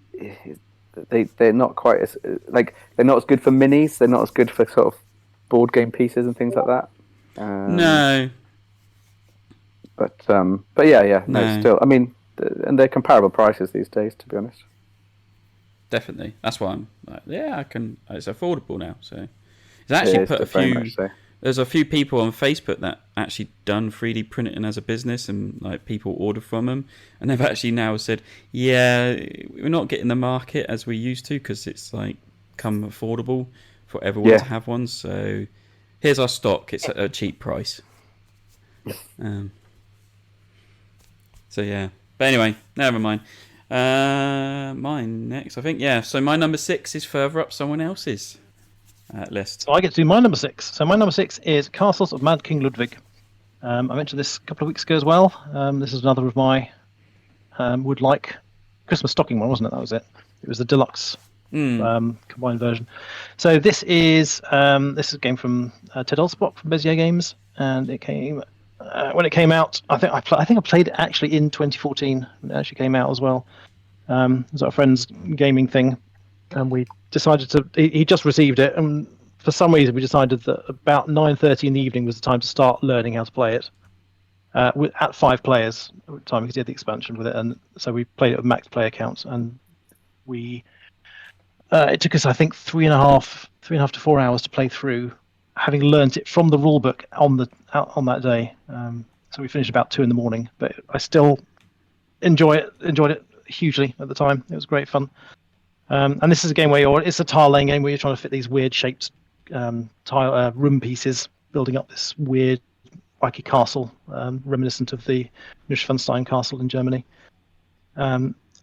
Speaker 4: they're not quite as they're not as good for minis. They're not as good for sort of board game pieces and things like that.
Speaker 2: No.
Speaker 4: But yeah. No, still. I mean, and they're comparable prices these days, to be honest.
Speaker 2: Definitely. That's why I'm like, I can. It's affordable now. So it's actually put a few. There's a few people on Facebook that actually done 3D printing as a business, and like people order from them, and they've actually now said, we're not getting the market as we used to because it's like come affordable for everyone to have one. So here's our stock. It's at a cheap price. So yeah, but anyway, never mind. Mine next, I think. Yeah. So my number 6 is further up someone else's list.
Speaker 1: So I get to do my number 6. So my number 6 is Castles of Mad King Ludwig. I mentioned this a couple of weeks ago as well. This is another of my would-like Christmas stocking one, wasn't it? That was it. It was the deluxe combined version. So this is a game from Ted Alspach from Bezier Games, and it came when it came out. I think I played it actually in 2014 when it actually came out as well. It was our friend's gaming thing, and we decided to. He just received it, and for some reason we decided that about 9:30 in the evening was the time to start learning how to play it. At 5 players at the time because he had the expansion with it, and so we played it with max player counts, and we. It took us, I think, 3.5 to 4 hours to play through, having learnt it from the rulebook on that day. So we finished about 2 a.m, but I still enjoyed it hugely at the time. It was great fun. And this is a game where it's a tile laying game where you're trying to fit these weird shaped tile room pieces, building up this weird wacky castle, reminiscent of the Neuschwanstein castle in Germany.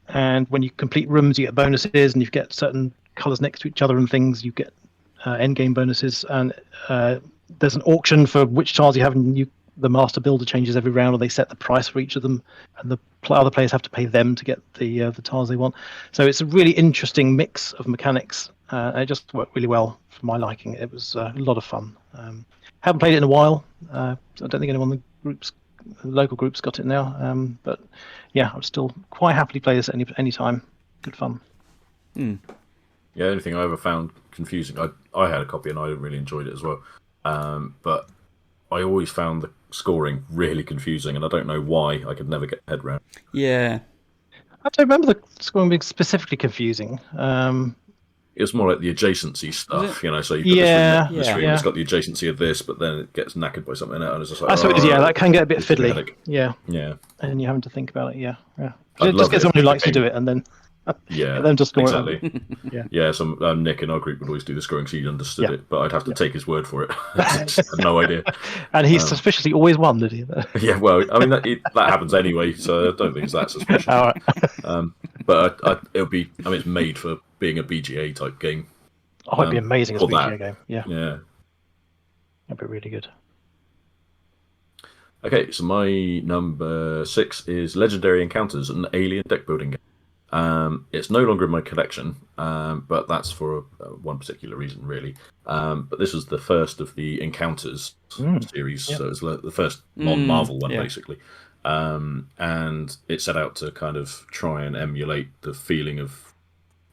Speaker 1: And when you complete rooms, you get bonuses, and you get certain colours next to each other and things. You get end game bonuses, and there's an auction for which tiles you have, and the master builder changes every round, or they set the price for each of them, and the other players have to pay them to get the tiles they want. So it's a really interesting mix of mechanics. And it just worked really well for my liking. It was a lot of fun. Haven't played it in a while. I don't think anyone in the local groups got it now. But yeah, I would still quite happily play this at any time. Good fun.
Speaker 3: Yeah, the only thing I ever found confusing, I had a copy and I really enjoyed it as well. But I always found the scoring really confusing, and I don't know why. I could never get my head around.
Speaker 2: Yeah.
Speaker 1: I don't remember the scoring being specifically confusing.
Speaker 3: It was more like the adjacency stuff, you know. So you've got this room, it's got the adjacency of this, but then it gets knackered by something else. And it's just like,
Speaker 1: that can get a bit fiddly.
Speaker 3: Yeah.
Speaker 1: And you're having to think about it. Yeah.
Speaker 3: Just
Speaker 1: get someone who likes to do it, and then
Speaker 3: Yeah,
Speaker 1: And then just go
Speaker 3: exactly.
Speaker 1: Yeah.
Speaker 3: Yeah, some Nick in our group would always do the scoring, so he understood
Speaker 1: Yeah.
Speaker 3: it, but I'd have to take his word for it. I just had no idea.
Speaker 1: And he suspiciously always won, did he?
Speaker 3: Yeah, well, I mean that happens anyway, so I don't think it's that suspicious.
Speaker 1: All right.
Speaker 3: But it'll be. I mean, it's made for being a BGA type game.
Speaker 1: Oh, it'd be amazing as a
Speaker 3: for
Speaker 1: BGA
Speaker 3: that.
Speaker 1: game. Yeah,
Speaker 3: Yeah.
Speaker 1: that'd be really good.
Speaker 3: Okay, so my number 6 is Legendary Encounters, an alien deck building game. It's no longer in my collection, but that's for one particular reason, really. But this was the first of the Encounters series, so it's the first non-Marvel one, basically. And it set out to kind of try and emulate the feeling of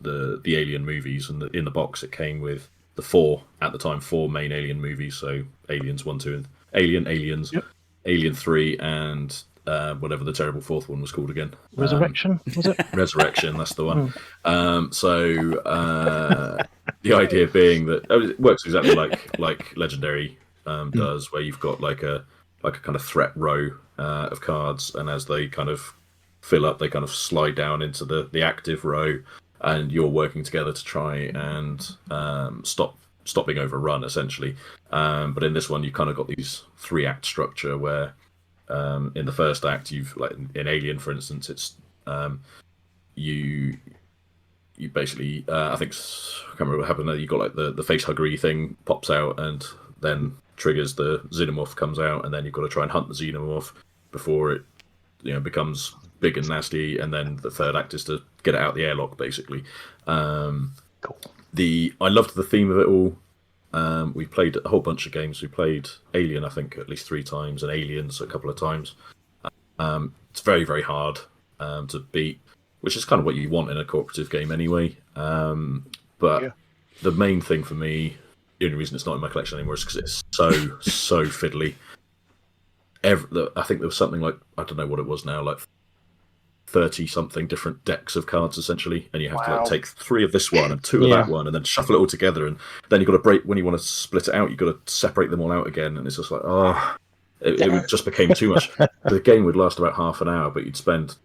Speaker 3: the Alien movies, and in the box it came with the four main Alien movies, so Aliens 1, 2, and Aliens. Yep. Alien 3, and whatever the terrible fourth one was called again.
Speaker 1: Resurrection, was it?
Speaker 3: Resurrection, that's the one. The idea being that it works exactly like Legendary does, where you've got like a kind of threat row of cards, and as they kind of fill up, they kind of slide down into the active row, and you're working together to try and stop being overrun, essentially. But in this one, you've kind of got these 3-act structure where in the first act, you've, like in Alien, for instance, it's you basically I can't remember what happened there. You got like the face huggery thing pops out and then triggers the xenomorph comes out, and then you've got to try and hunt the xenomorph before it becomes big and nasty, and then the third act is to get it out the airlock, basically.
Speaker 1: Cool.
Speaker 3: I loved the theme of it all. We played a whole bunch of games. We played Alien, I think, at least 3 times, and Aliens a couple of times. It's very, very hard to beat, which is kind of what you want in a cooperative game anyway. But the main thing for me, the only reason it's not in my collection anymore, is because it's so fiddly. I think there was something like, I don't know what it was now, like 30-something different decks of cards, essentially, and you have to take 3 of this one and 2 of that one, and then shuffle it all together, and then you've got to break, when you want to split it out, you've got to separate them all out again, and it's just like, it just became too much. The game would last about half an hour, but you'd spend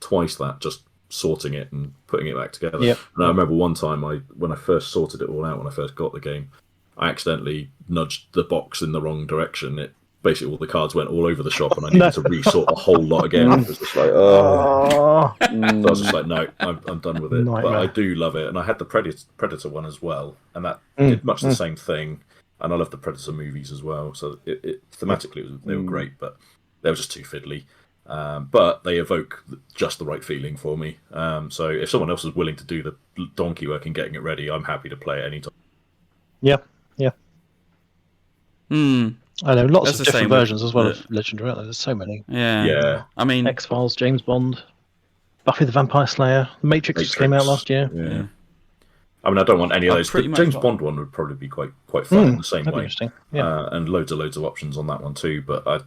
Speaker 3: twice that just sorting it and putting it back together. And I remember one time, when I first sorted it all out, when I first got the game, I accidentally nudged the box in the wrong direction. Basically, all the cards went all over the shop, and I needed to resort the whole lot again. It was just like, So I was just like, no, I'm done with it. Nightmare. But I do love it, and I had the Predator one as well, and that did much the same thing. And I love the Predator movies as well. So thematically, they were great, but they were just too fiddly. But they evoke just the right feeling for me. So if someone else is willing to do the donkey work in getting it ready, I'm happy to play it anytime.
Speaker 1: Yeah. I know lots of different versions as well of Legendary. There's so many.
Speaker 2: Yeah. I mean,
Speaker 1: X-Files, James Bond, Buffy the Vampire Slayer, The Matrix just came out last year.
Speaker 3: Yeah. I mean, I don't want any of those. The James Bond one would probably be quite fun in the same way.
Speaker 1: Interesting. Yeah.
Speaker 3: And loads of options on that one too. But I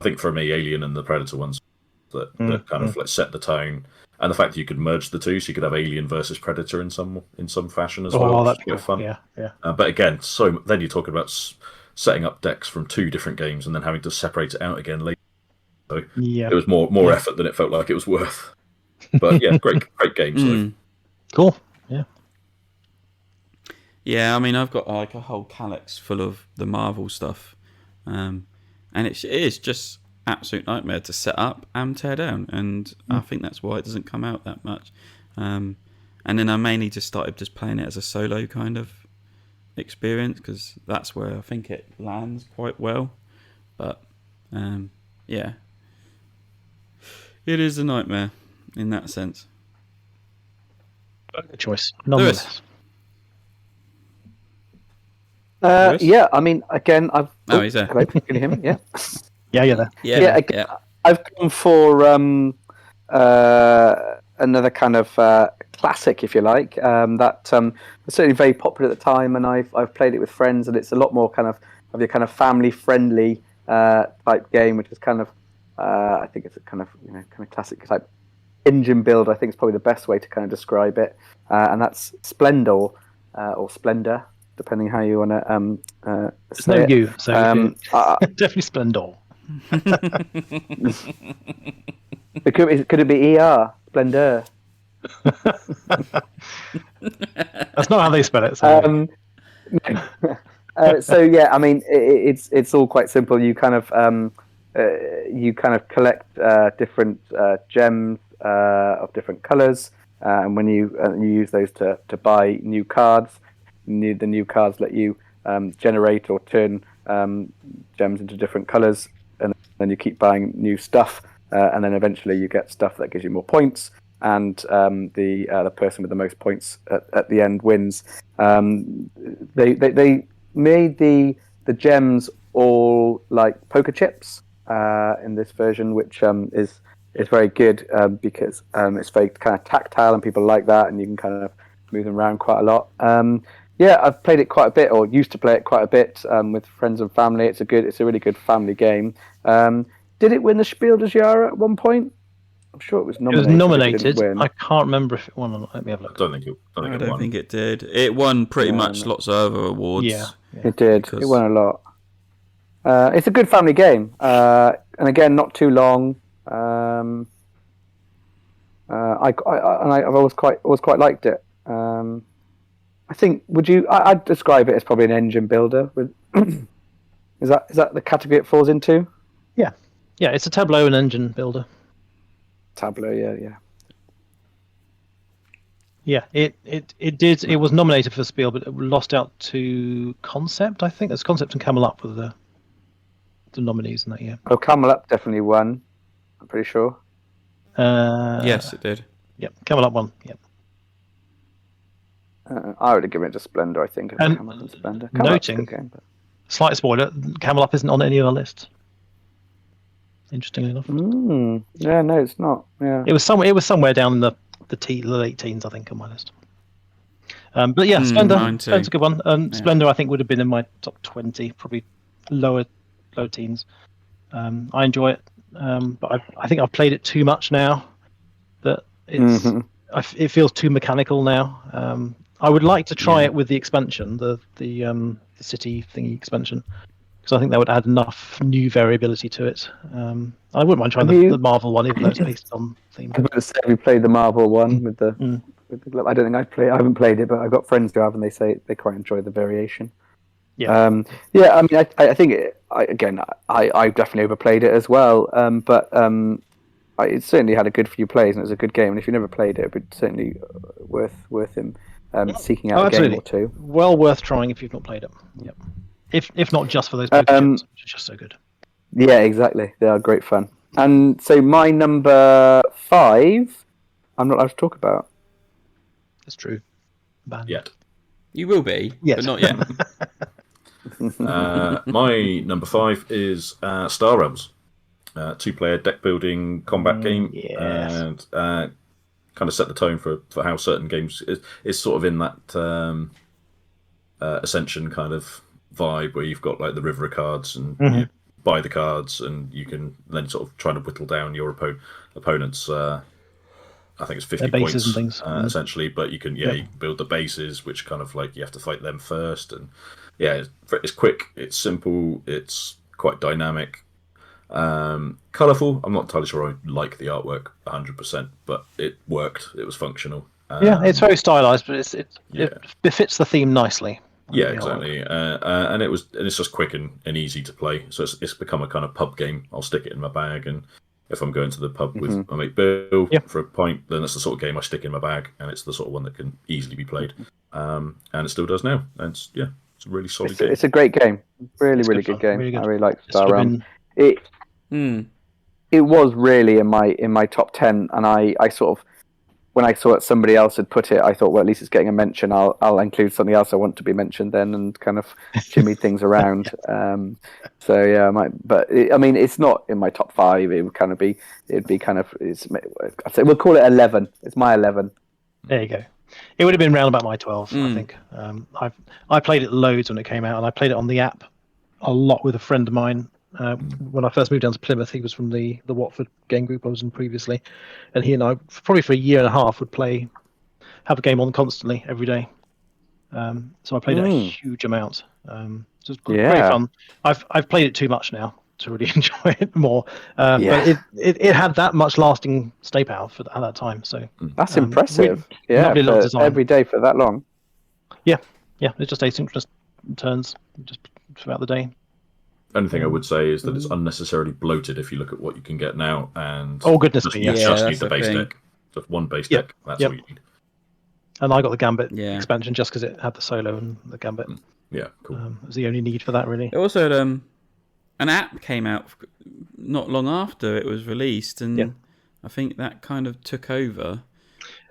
Speaker 3: think for me, Alien and the Predator ones that kind of like set the tone, and the fact that you could merge the two, so you could have Alien versus Predator in some fashion as well.
Speaker 1: Oh, that'd be
Speaker 3: quite fun.
Speaker 1: Yeah.
Speaker 3: But again, then you're talking about setting up decks from 2 different games and then having to separate it out again later. So it was more effort than it felt like it was worth. But yeah, great games.
Speaker 1: Cool. Yeah.
Speaker 2: Yeah, I mean, I've got like a whole KLASK full of the Marvel stuff, and it is just absolute nightmare to set up and tear down, and I think that's why it doesn't come out that much. And then I mainly just started just playing it as a solo kind of experience, because that's where I think it lands quite well. But yeah, it is a nightmare in that sense.
Speaker 1: Good choice, nonetheless.
Speaker 4: Yeah, I mean, again,
Speaker 2: he's there.
Speaker 4: Hello, can you hear me? Yeah.
Speaker 1: Yeah, you're there.
Speaker 4: Yeah, again, I've gone for another kind of classic, if you like. That was certainly very popular at the time, and I've played it with friends, and it's a lot more kind of your kind of family friendly type game, which is kind of I think it's a kind of kind of classic type engine build. I think is probably the best way to kind of describe it, and that's Splendor or Splendor, depending how you want to say it.
Speaker 1: You, so definitely Splendor.
Speaker 4: Could it be ER Splendor?
Speaker 1: That's not how they spell it. So.
Speaker 4: So yeah, I mean, it's all quite simple. You kind of collect different gems of different colours, and when you use those to buy new cards, the new cards let you generate or turn gems into different colours, and then you keep buying new stuff, and then eventually you get stuff that gives you more points, and the person with the most points at the end wins. They made the gems all like poker chips in this version, which is very good because it's very kind of tactile and people like that, and you can kind of move them around quite a lot. Yeah, I've played it quite a bit, or used to play it quite a bit with friends and family. It's a really good family game. Did it win the Spiel des Jahres at one point? I'm sure it was nominated.
Speaker 1: It was nominated. I can't remember if it won or not. Let me have a look.
Speaker 3: I don't think
Speaker 2: it did. It won pretty much lots of other awards.
Speaker 1: Yeah.
Speaker 4: It did. It won a lot. It's a good family game, and again, not too long. I've always quite liked it. I think I'd describe it as probably an engine builder. With is that the category it falls into?
Speaker 1: Yeah, it's a tableau and engine builder.
Speaker 4: Tableau, yeah.
Speaker 1: Yeah, it was nominated for Spiel, but it lost out to Concept. I think there's Concept and Camel Up with the nominees in that year.
Speaker 4: Oh, Camel Up definitely won. I'm pretty sure.
Speaker 2: Yes, it did.
Speaker 1: Yep, Camel Up won. Yep.
Speaker 4: I would have given it to Splendor, I think.
Speaker 1: And
Speaker 4: Camel Up and Splendor.
Speaker 1: Noting, slight spoiler: Camel Up isn't on any of our lists. Interestingly enough.
Speaker 4: Yeah, no, it's not. Yeah,
Speaker 1: it was somewhere down in the late teens, I think, on my list. But yeah, Splendor's a good one. Splendor, I think, would have been in my top 20, probably lower teens. I enjoy it, but I think I've played it too much now. That it feels too mechanical now. I would like to try it with the expansion, the city thingy expansion, because I think that would add enough new variability to it. I wouldn't mind trying the Marvel one, even though it's based on theme.
Speaker 4: I was going to say we played the Marvel one with the. I don't think I haven't played it, but I've got friends who have, and they say they quite enjoy the variation.
Speaker 1: Yeah.
Speaker 4: I mean, I think I definitely overplayed it as well. But it certainly had a good few plays, and it was a good game. And if you never played it, it would certainly worth him seeking out a game or two.
Speaker 1: Well worth trying if you've not played it. Yep. If not just for those poker chips, which is just so good.
Speaker 4: Yeah, exactly. They are great fun. And so my number 5, I'm not allowed to talk about.
Speaker 1: That's true. Banned.
Speaker 3: Yet.
Speaker 2: You will be, but not yet.
Speaker 3: My number 5 is Star Realms, 2-player deck building combat game, and kind of set the tone for how certain games is sort of in that Ascension kind of vibe where you've got like the river of cards and you buy the cards and you can then sort of try to whittle down your opponent's I think it's 50 points
Speaker 1: and things.
Speaker 3: Essentially, but you can you can build the bases, which kind of like you have to fight them first, and it's quick, it's simple, it's quite dynamic, colourful. I'm not entirely sure I like the artwork 100%, but it worked. It was functional.
Speaker 1: It's very stylized, but it befits the theme nicely.
Speaker 3: Yeah, exactly. And it's just quick and easy to play. So it's become a kind of pub game. I'll stick it in my bag, and if I'm going to the pub with my mate Bill for a pint, then it's the sort of game I stick in my bag, and it's the sort of one that can easily be played. And it still does now. And it's a really solid game.
Speaker 4: It's a great game. Really good game. Really good. I really like Star Realms. It was really in my top 10, and I sort of, when I saw that somebody else had put it, I thought, well, at least it's getting a mention. I'll include something else I want to be mentioned then, and kind of jimmy things around. So yeah, I mean, it's not in my top 5. It would kind of be, I'd say we'll call it 11. It's my 11.
Speaker 1: There you go. It would have been round about my 12, I think. I played it loads when it came out, and I played it on the app a lot with a friend of mine. When I first moved down to Plymouth, he was from the Watford game group I was in previously, and he and I probably for a year and a half would have a game on constantly every day. So I played it a huge amount. So it's great fun. I've played it too much now to really enjoy it more.
Speaker 4: Yeah.
Speaker 1: But it had that much lasting stay power at that time. So
Speaker 4: That's impressive.
Speaker 1: lovely little
Speaker 4: For
Speaker 1: design.
Speaker 4: every day for that long.
Speaker 1: Yeah, it's just asynchronous turns just throughout the day.
Speaker 3: Only thing I would say is that it's unnecessarily bloated if you look at what you can get now, and
Speaker 1: Oh goodness
Speaker 3: just,
Speaker 1: me,
Speaker 3: you
Speaker 1: yes.
Speaker 3: just
Speaker 2: Yeah,
Speaker 3: need the
Speaker 2: that's the
Speaker 3: base
Speaker 2: thing.
Speaker 3: deck. Just one base
Speaker 1: Yep,
Speaker 3: deck. That's
Speaker 1: yep.
Speaker 3: all you need.
Speaker 1: And I got the Gambit
Speaker 2: Yeah.
Speaker 1: expansion just because it had the solo and the Gambit.
Speaker 3: Yeah, cool.
Speaker 1: It was the only need for that, really.
Speaker 2: It also had, an app came out not long after it was released, and
Speaker 1: Yeah.
Speaker 2: I think that kind of took over.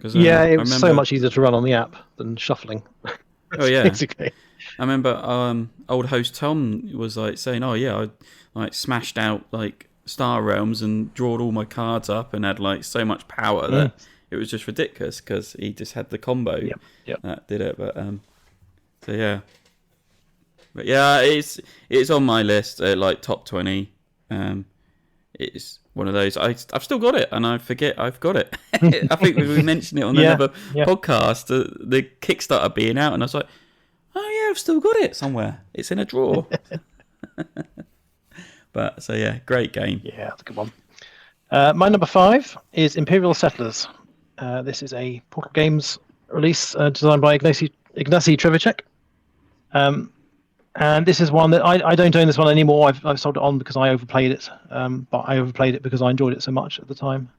Speaker 2: 'Cause,
Speaker 1: Yeah, it
Speaker 2: I
Speaker 1: was so
Speaker 2: remember-
Speaker 1: much easier to run on the app than shuffling.
Speaker 2: Oh yeah,
Speaker 1: Basically.
Speaker 2: I remember old host Tom was like saying, "Oh yeah, I like smashed out like Star Realms and drawed all my cards up and had like so much power that it was just ridiculous because he just had the combo
Speaker 1: Yep.
Speaker 2: that did it." But so yeah, but yeah, it's on my list like top 20. It's one of those I've still got it and I forget I've got it. I think we mentioned it on another podcast, the Kickstarter being out, and I was like, oh yeah, I've still got it somewhere. It's in a drawer. But so yeah, great game.
Speaker 1: Yeah, that's a good one. My number 5 is Imperial Settlers. This is a Portal Games release designed by Ignacy Trevicek. And this is one that I don't own this one anymore. I've sold it on because I overplayed it. But I overplayed it because I enjoyed it so much at the time.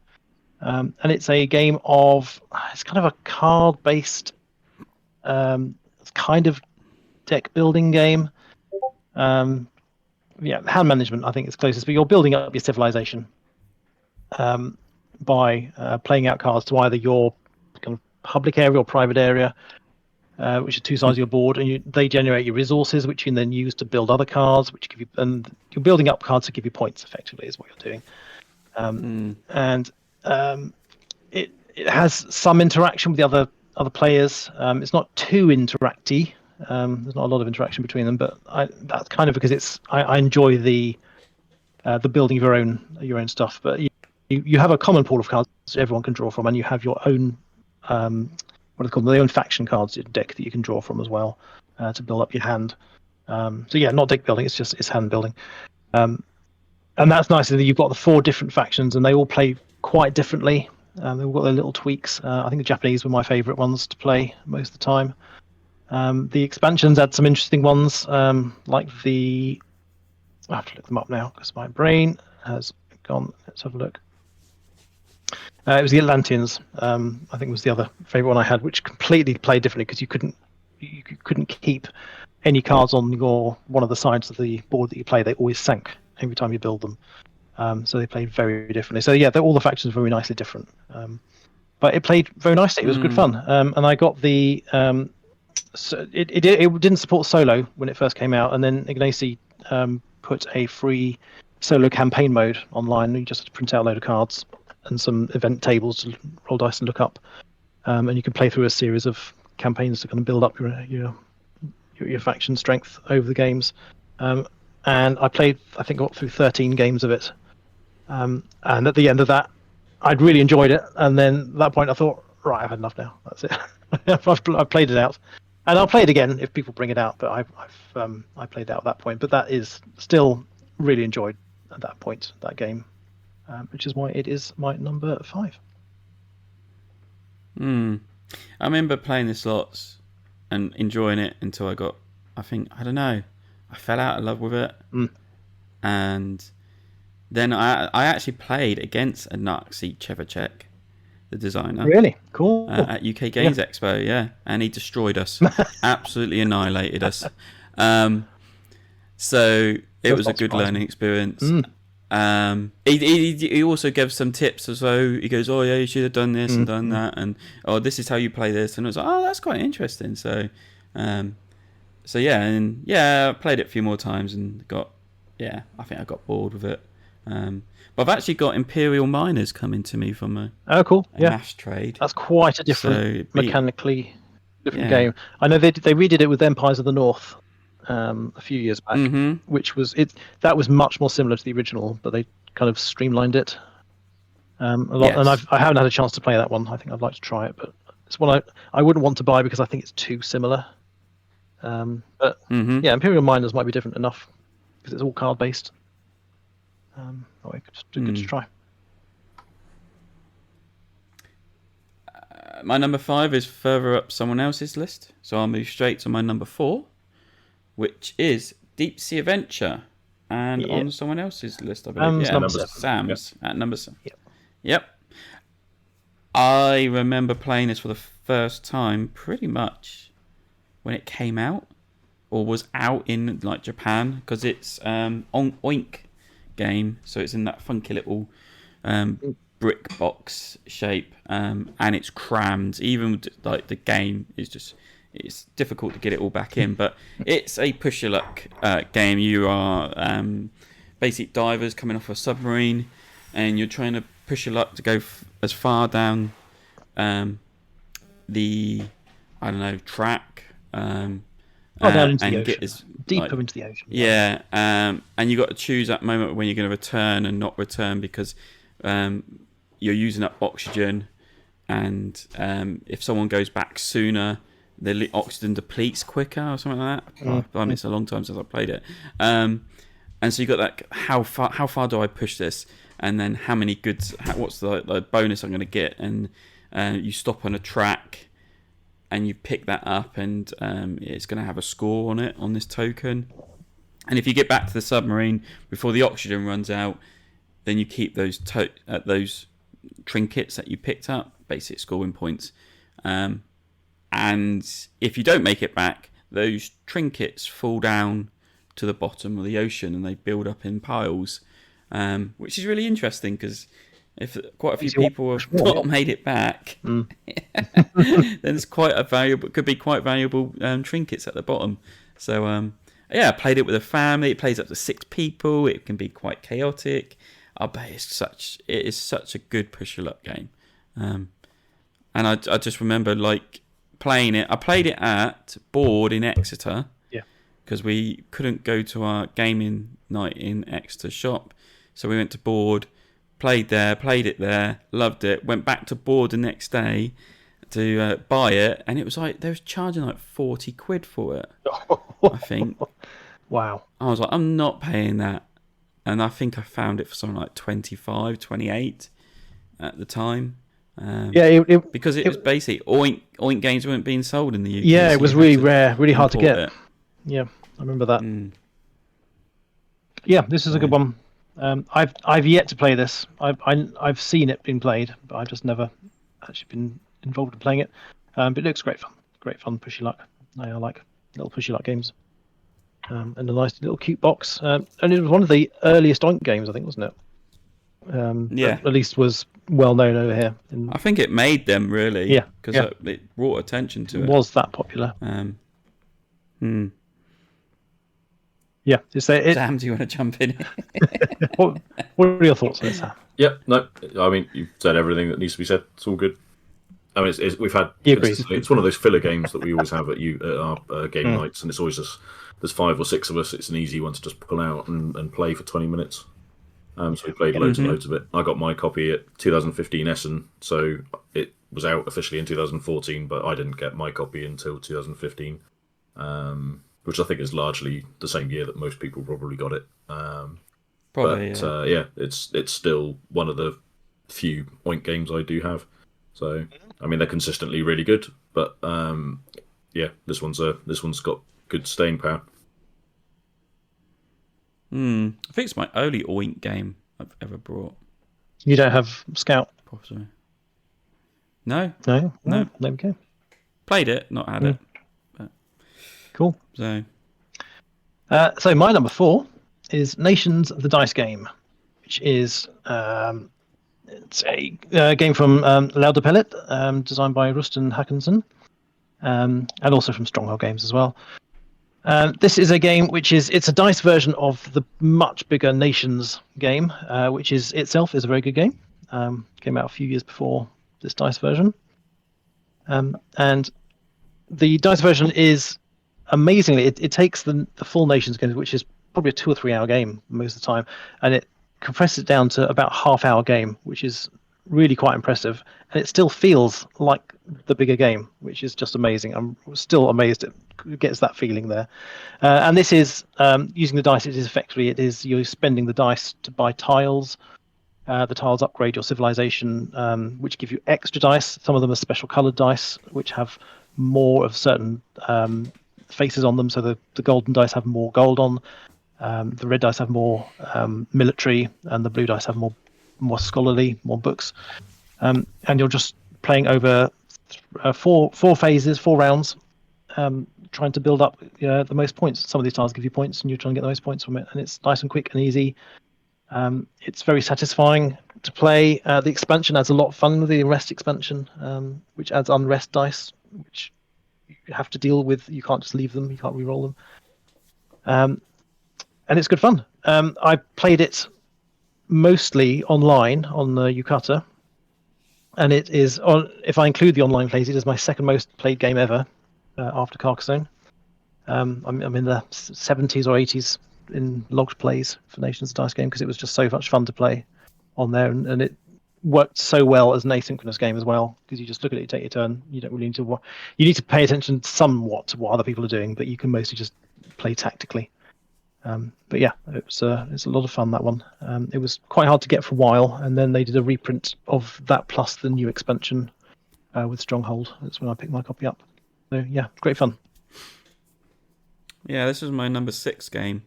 Speaker 1: And it's a game of, it's kind of a card-based, it's kind of deck building game. Hand management, I think is closest, but you're building up your civilization by playing out cards to either your kind of public area or private area, which are two sides of your board, and they generate your resources, which you can then use to build other cards, which give you, and you're building up cards to give you points. Effectively, is what you're doing. And it has some interaction with the other players. It's not too interacty. There's not a lot of interaction between them, but that's kind of because I enjoy the building of your own stuff. But you have a common pool of cards that everyone can draw from, and you have your own what are they called? Their own faction cards deck that you can draw from as well to build up your hand. So yeah, not deck building. It's hand building, and that's nice. That you've got the 4 different factions, and they all play quite differently. They've all got their little tweaks. I think the Japanese were my favourite ones to play most of the time. The expansions had some interesting ones, like the. I have to look them up now because my brain has gone. Let's have a look. It was the Atlanteans. I think was the other favourite one I had, which completely played differently because you couldn't keep any cards on one of the sides of the board that you play. They always sank every time you build them. So they played very differently. So yeah, all the factions were very nicely different. But it played very nicely. It was good fun. And I got the. So it didn't support solo when it first came out, and then Ignacy put a free solo campaign mode online. You just had to print out a load of cards and some event tables to roll dice and look up, and you can play through a series of campaigns to kind of build up your faction strength over the games. And I played, I think, got through 13 games of it, and at the end of that, I'd really enjoyed it. And then at that point, I thought, right, I've had enough now. That's it. I've played it out. And I'll play it again if people bring it out, but I played it out at that point. But that is still really enjoyed at that point, that game, which is why it is my number 5.
Speaker 2: I remember playing this lots and enjoying it until I fell out of love with it. And then I actually played against Ignacy Trevicek, the designer.
Speaker 1: Really? Cool.
Speaker 2: At UK Games Expo, yeah. And he destroyed us. Absolutely annihilated us. So it was a good learning experience. He also gave some tips as well. He goes, oh yeah, you should have done this and done that, and oh, this is how you play this. And I was like, oh, that's quite interesting. So I played it a few more times and I think I got bored with it. But I've actually got Imperial Miners coming to me from a mass trade.
Speaker 1: That's quite a different, mechanically different game. I know they redid it with Empires of the North a few years back, which was that was much more similar to the original, but they kind of streamlined it a lot. Yes. And I haven't had a chance to play that one. I think I'd like to try it, but it's one I wouldn't want to buy because I think it's too similar. But Imperial Miners might be different enough because it's all card based. Good to try.
Speaker 2: My number 5 is further up someone else's list, so I'll move straight to my number 4, which is Deep Sea Adventure, and on someone else's list, I believe.
Speaker 1: Number 7.
Speaker 2: Sam's at number 7.
Speaker 1: Yep.
Speaker 2: I remember playing this for the first time pretty much when it came out, or was out in like Japan, because it's Oink game, so it's in that funky little brick box shape, and it's crammed. Even like the game is just, it's difficult to get it all back in, but it's a push your luck game. You are basic divers coming off a submarine, and you're trying to push your luck to go as far down the track,
Speaker 1: down into
Speaker 2: and
Speaker 1: the
Speaker 2: get
Speaker 1: ocean.
Speaker 2: as
Speaker 1: Deeper into the ocean.
Speaker 2: Yeah, and you got to choose that moment when you're going to return and not return, because you're using up oxygen, and if someone goes back sooner, the oxygen depletes quicker or something like that. I mean, it's a long time since I played it. And so you got that, how far do I push this, and then how many goods, what's the bonus I'm going to get, and you stop on a track and you pick that up, and it's going to have a score on it, on this token. And if you get back to the submarine before the oxygen runs out, then you keep those trinkets that you picked up, basic scoring points. And if you don't make it back, those trinkets fall down to the bottom of the ocean, and they build up in piles, which is really interesting, because if quite a few people have not made it back, then it's could be quite valuable trinkets at the bottom. So I played it with a family. It plays up to 6 people. It can be quite chaotic. But it is such a good push your luck game. And I just remember like playing it. I played it at Board in Exeter.
Speaker 1: Yeah.
Speaker 2: Because we couldn't go to our gaming night in Exeter shop, so we went to Board, played it there, loved it. Went back to Board the next day to buy it, and it was like they was charging like 40 quid for it. I think.
Speaker 1: Wow.
Speaker 2: I was like, I'm not paying that. And I think I found it for something like 25, 28 at the time. Because it was basically Oink games weren't being sold in the UK.
Speaker 1: Yeah,
Speaker 2: so
Speaker 1: it was really rare, really hard to get.
Speaker 2: It.
Speaker 1: Yeah, I remember that. Yeah, this is a good one. I've yet to play this. I've seen it being played, but I've just never actually been involved in playing it. But it looks great fun. Great fun, pushy luck. I like little pushy luck games. And a nice little cute box. And it was one of the earliest Oink games, I think, wasn't it? At least was well known over here.
Speaker 2: I think it made them, really.
Speaker 1: Yeah.
Speaker 2: Because it brought attention to it.
Speaker 1: It was that popular. Yeah.
Speaker 2: Sam, do you want to jump in?
Speaker 1: What are your thoughts on this, Sam?
Speaker 3: Yeah, no, I mean, you've said everything that needs to be said. It's all good. I mean, we've had. It's one of those filler games that we always have at our game nights, and it's always just there's 5 or 6 of us. It's an easy one to just pull out and play for 20 minutes. So we played loads and loads of it. I got my copy at 2015 Essen, so it was out officially in 2014, but I didn't get my copy until 2015, which I think is largely the same year that most people probably got it.
Speaker 2: Probably,
Speaker 3: it's still one of the few Oink games I do have. So, I mean, they're consistently really good, but this one's got good staying power.
Speaker 2: I think it's my only Oink game I've ever brought.
Speaker 1: You don't have Scout?
Speaker 2: Possibly. No.
Speaker 1: There we go.
Speaker 2: Played it, not had it. But...
Speaker 1: Cool.
Speaker 2: So
Speaker 1: my number 4 is Nations of the Dice Game, which is it's a game from Lauderpellet, designed by Rustin Hackinson, and also from Stronghold Games as well. This is a game it's a dice version of the much bigger Nations game, which is itself is a very good game. Came out a few years before this dice version. And the dice version is amazingly, it takes the full Nations game, which is probably a 2 or 3 hour game most of the time, and it compresses it down to about half-hour game, which is really quite impressive, and it still feels like the bigger game, which is just amazing. I'm still amazed it gets that feeling there. And this is using the dice. You're spending the dice to buy tiles. The tiles upgrade your civilization, which give you extra dice. Some of them are special colored dice, which have more of certain faces on them. So the golden dice have more gold on. The red dice have more military, and the blue dice have more scholarly, more books. And you're just playing over four phases, 4 rounds, trying to build up the most points. Some of these tiles give you points, and you're trying to get the most points from it. And it's nice and quick and easy. It's very satisfying to play. The expansion adds a lot of fun with the Unrest expansion, which adds Unrest dice, which you have to deal with. You can't just leave them. You can't re-roll them. And it's good fun. I played it mostly online on the Yukata, and it is if I include the online plays, it is my second most played game ever after Carcassonne. I'm in the 70s or 80s in logged plays for Nations of Dice game because it was just so much fun to play on there, and it worked so well as an asynchronous game as well, because you just look at it, you take your turn. You don't really need to you need to pay attention somewhat to what other people are doing, but you can mostly just play tactically. But yeah, it's a lot of fun, that one. It was quite hard to get for a while, and then they did a reprint of that plus the new expansion with Stronghold. That's when I picked my copy up. So yeah, great fun.
Speaker 2: Yeah, this was my number 6 game.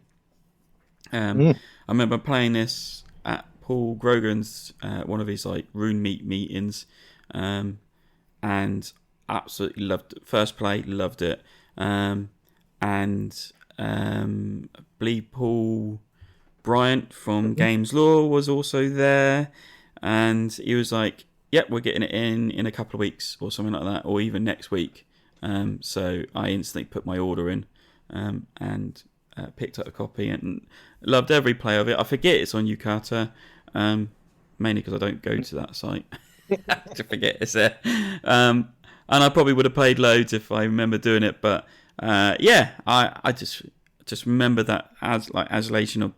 Speaker 2: I remember playing this at Paul Grogan's one of his like Rune Meat meetings, and absolutely loved it. First play, loved it, and I believe Paul Bryant from Games Law was also there, and he was like, "Yep, we're getting it in a couple of weeks or something like that, or even next week." So I instantly put my order in, and picked up a copy and loved every play of it. I forget it's on Yukata, mainly because I don't go to that site. I forget it's there. And I probably would have played loads if I remember doing it, but yeah, I just remember that adulation of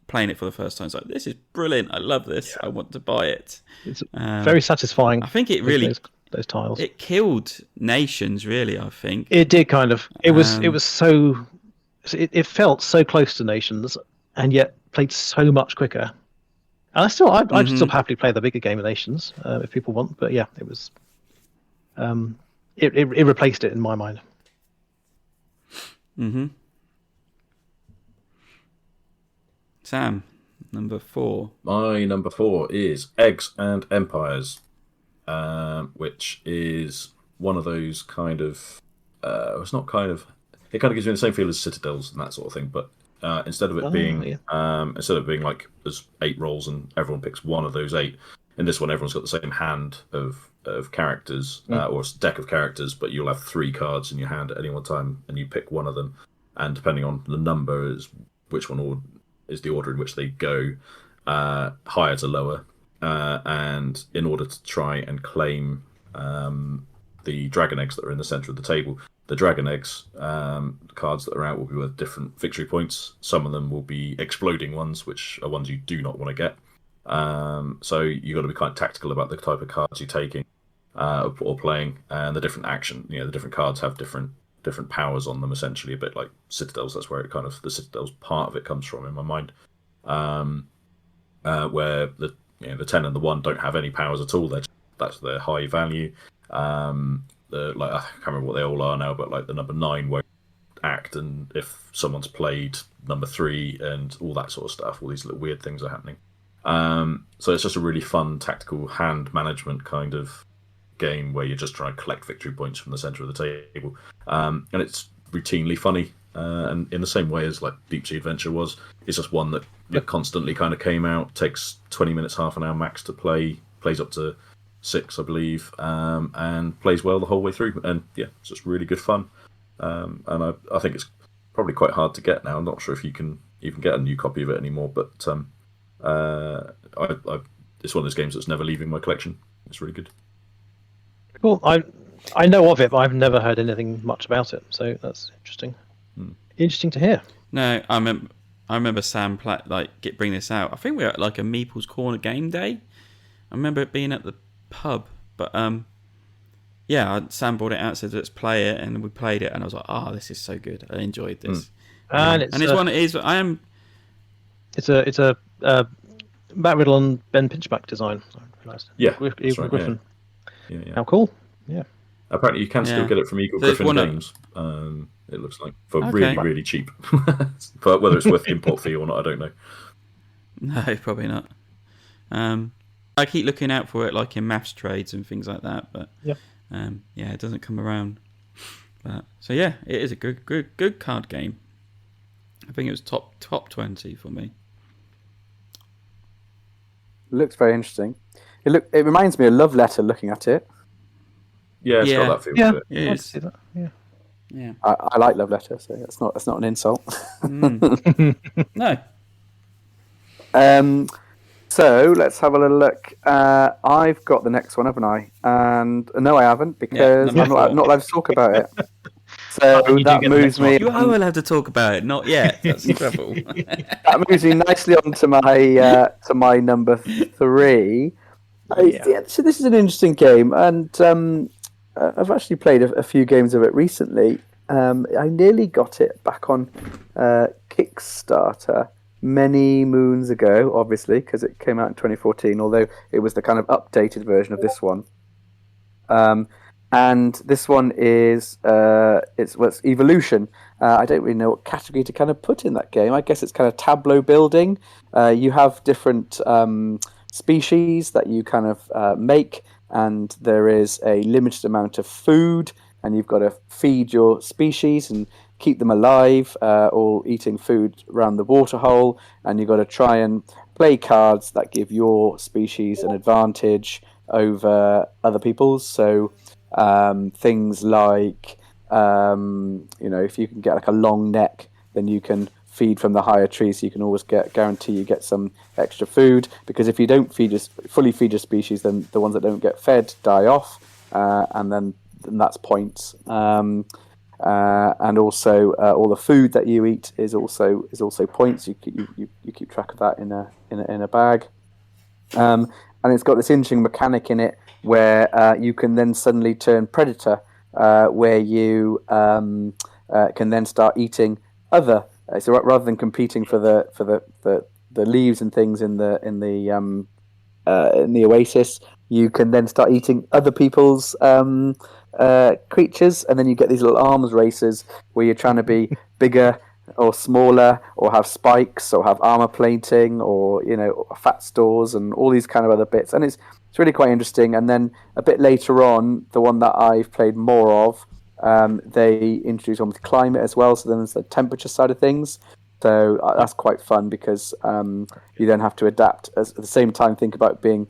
Speaker 2: playing it for the first time. It's like, this is brilliant. I love this. Yeah. I want to buy it.
Speaker 1: It's very satisfying.
Speaker 2: I think it really
Speaker 1: those tiles.
Speaker 2: It killed Nations, really. I think
Speaker 1: it did kind of. It was so. It felt so close to Nations, and yet played so much quicker. And I'd still happily play the bigger game of Nations if people want. But yeah, it was. It replaced it in my mind.
Speaker 2: Sam, number 4.
Speaker 3: My number 4 is Eggs and Empires, which is one of those kind of. It's not kind of. It kind of gives me the same feel as Citadels and that sort of thing, but instead of it being like there's 8 rolls and everyone picks one of those 8, in this one everyone's got the same hand of characters or a deck of characters, but you'll have 3 cards in your hand at any one time, and you pick one of them, and depending on the number is which one is the order in which they go, higher to lower, and in order to try and claim the dragon eggs that are in the centre of the table. The dragon eggs cards that are out will be worth different victory points. Some of them will be exploding ones, which are ones you do not want to get. So you've got to be quite tactical about the type of cards you're taking or playing, and the different action. The different cards have different powers on them. Essentially, a bit like Citadels. That's where the Citadels part of it comes from in my mind. Where the 10 and the 1 don't have any powers at all. That's their high value. I can't remember what they all are now, but like the number 9 won't act, and if someone's played number 3 and all that sort of stuff, all these little weird things are happening. So it's just a really fun tactical hand management kind of game where you're just trying to collect victory points from the centre of the table, and it's routinely funny. And in the same way as like Deep Sea Adventure was, it's just one that constantly kind of came out, takes 20 minutes, half an hour max to play, plays up to 6, I believe, and plays well the whole way through. And yeah, it's just really good fun. And I think it's probably quite hard to get now. I'm not sure if you can even get a new copy of it anymore, but it's one of those games that's never leaving my collection. It's really good.
Speaker 1: Cool. I know of it, but I've never heard anything much about it, so that's interesting. Interesting to hear.
Speaker 2: No, I remember Sam bring this out. I think we were at like a Meeple's Corner game day, I remember it being at the pub, but yeah, Sam brought it out, said let's play it, and we played it, and I was like, oh, this is so good. I enjoyed this.
Speaker 1: And
Speaker 2: And it's one. It is. I am.
Speaker 1: It's a Matt Riddle and Ben Pinchback design. I realised.
Speaker 3: Yeah,
Speaker 1: Eagle
Speaker 3: that's right,
Speaker 1: Griffin.
Speaker 3: Yeah.
Speaker 1: How cool! Yeah.
Speaker 3: Apparently, you can still get it from Eagle
Speaker 2: So it's
Speaker 3: Griffin
Speaker 2: one of-
Speaker 3: Games. It looks like for
Speaker 2: Okay.
Speaker 3: really, really cheap. But whether it's worth the import fee or not, I don't know.
Speaker 2: No, probably not. I keep looking out for it, like in maths trades and things like that, but
Speaker 1: Yeah.
Speaker 2: yeah, it doesn't come around. But so yeah, it is a good card game. I think it was top 20 for me.
Speaker 4: It looks very interesting. It reminds me of Love Letter looking at it.
Speaker 3: Yeah, it's
Speaker 2: Yeah.
Speaker 3: got that feel
Speaker 1: Yeah.
Speaker 3: to it.
Speaker 2: It
Speaker 1: I can
Speaker 2: is.
Speaker 1: see that. Yeah.
Speaker 2: Yeah.
Speaker 4: I like Love Letter, so that's not an insult.
Speaker 2: No.
Speaker 4: So let's have a little look. I've got the next one, haven't I? And no, I haven't because
Speaker 2: number
Speaker 4: I'm
Speaker 2: four.
Speaker 4: not allowed to talk about it. So
Speaker 1: you do
Speaker 4: that
Speaker 1: get the
Speaker 4: moves
Speaker 1: next one.
Speaker 4: me.
Speaker 2: You are allowed to talk about it, not yet. That's the trouble.
Speaker 4: That moves me nicely on to my number 3.
Speaker 1: Yeah.
Speaker 4: So this is an interesting game, and I've actually played a few games of it recently. I nearly got it back on Kickstarter many moons ago, obviously, because it came out in 2014, although it was the kind of updated version of this one. And this one is it's Evolution. I don't really know what category to kind of put in that game. I guess it's kind of tableau building. You have different species that you kind of make, and there is a limited amount of food, and you've got to feed your species and keep them alive, all eating food around the waterhole, and you've got to try and play cards that give your species an advantage over other people's. So things like, if you can get like a long neck, then you can feed from the higher trees, so you can always guarantee you get some extra food, because if you don't fully feed your species, then the ones that don't get fed die off, and then that's points. And also all the food that you eat is also points. You keep track of that in a bag, and it's got this interesting mechanic in it where you can then suddenly turn predator, where you can then start eating other. So rather than competing for the leaves and things in the oasis, you can then start eating other people's creatures, and then you get these little arms races where you're trying to be bigger or smaller, or have spikes, or have armor plating, or fat stores, and all these kind of other bits. And it's really quite interesting. And then a bit later on, the one that I've played more of, they introduce one with climate as well. So then there's the temperature side of things. So that's quite fun, because you then have to adapt at the same time. Think about being,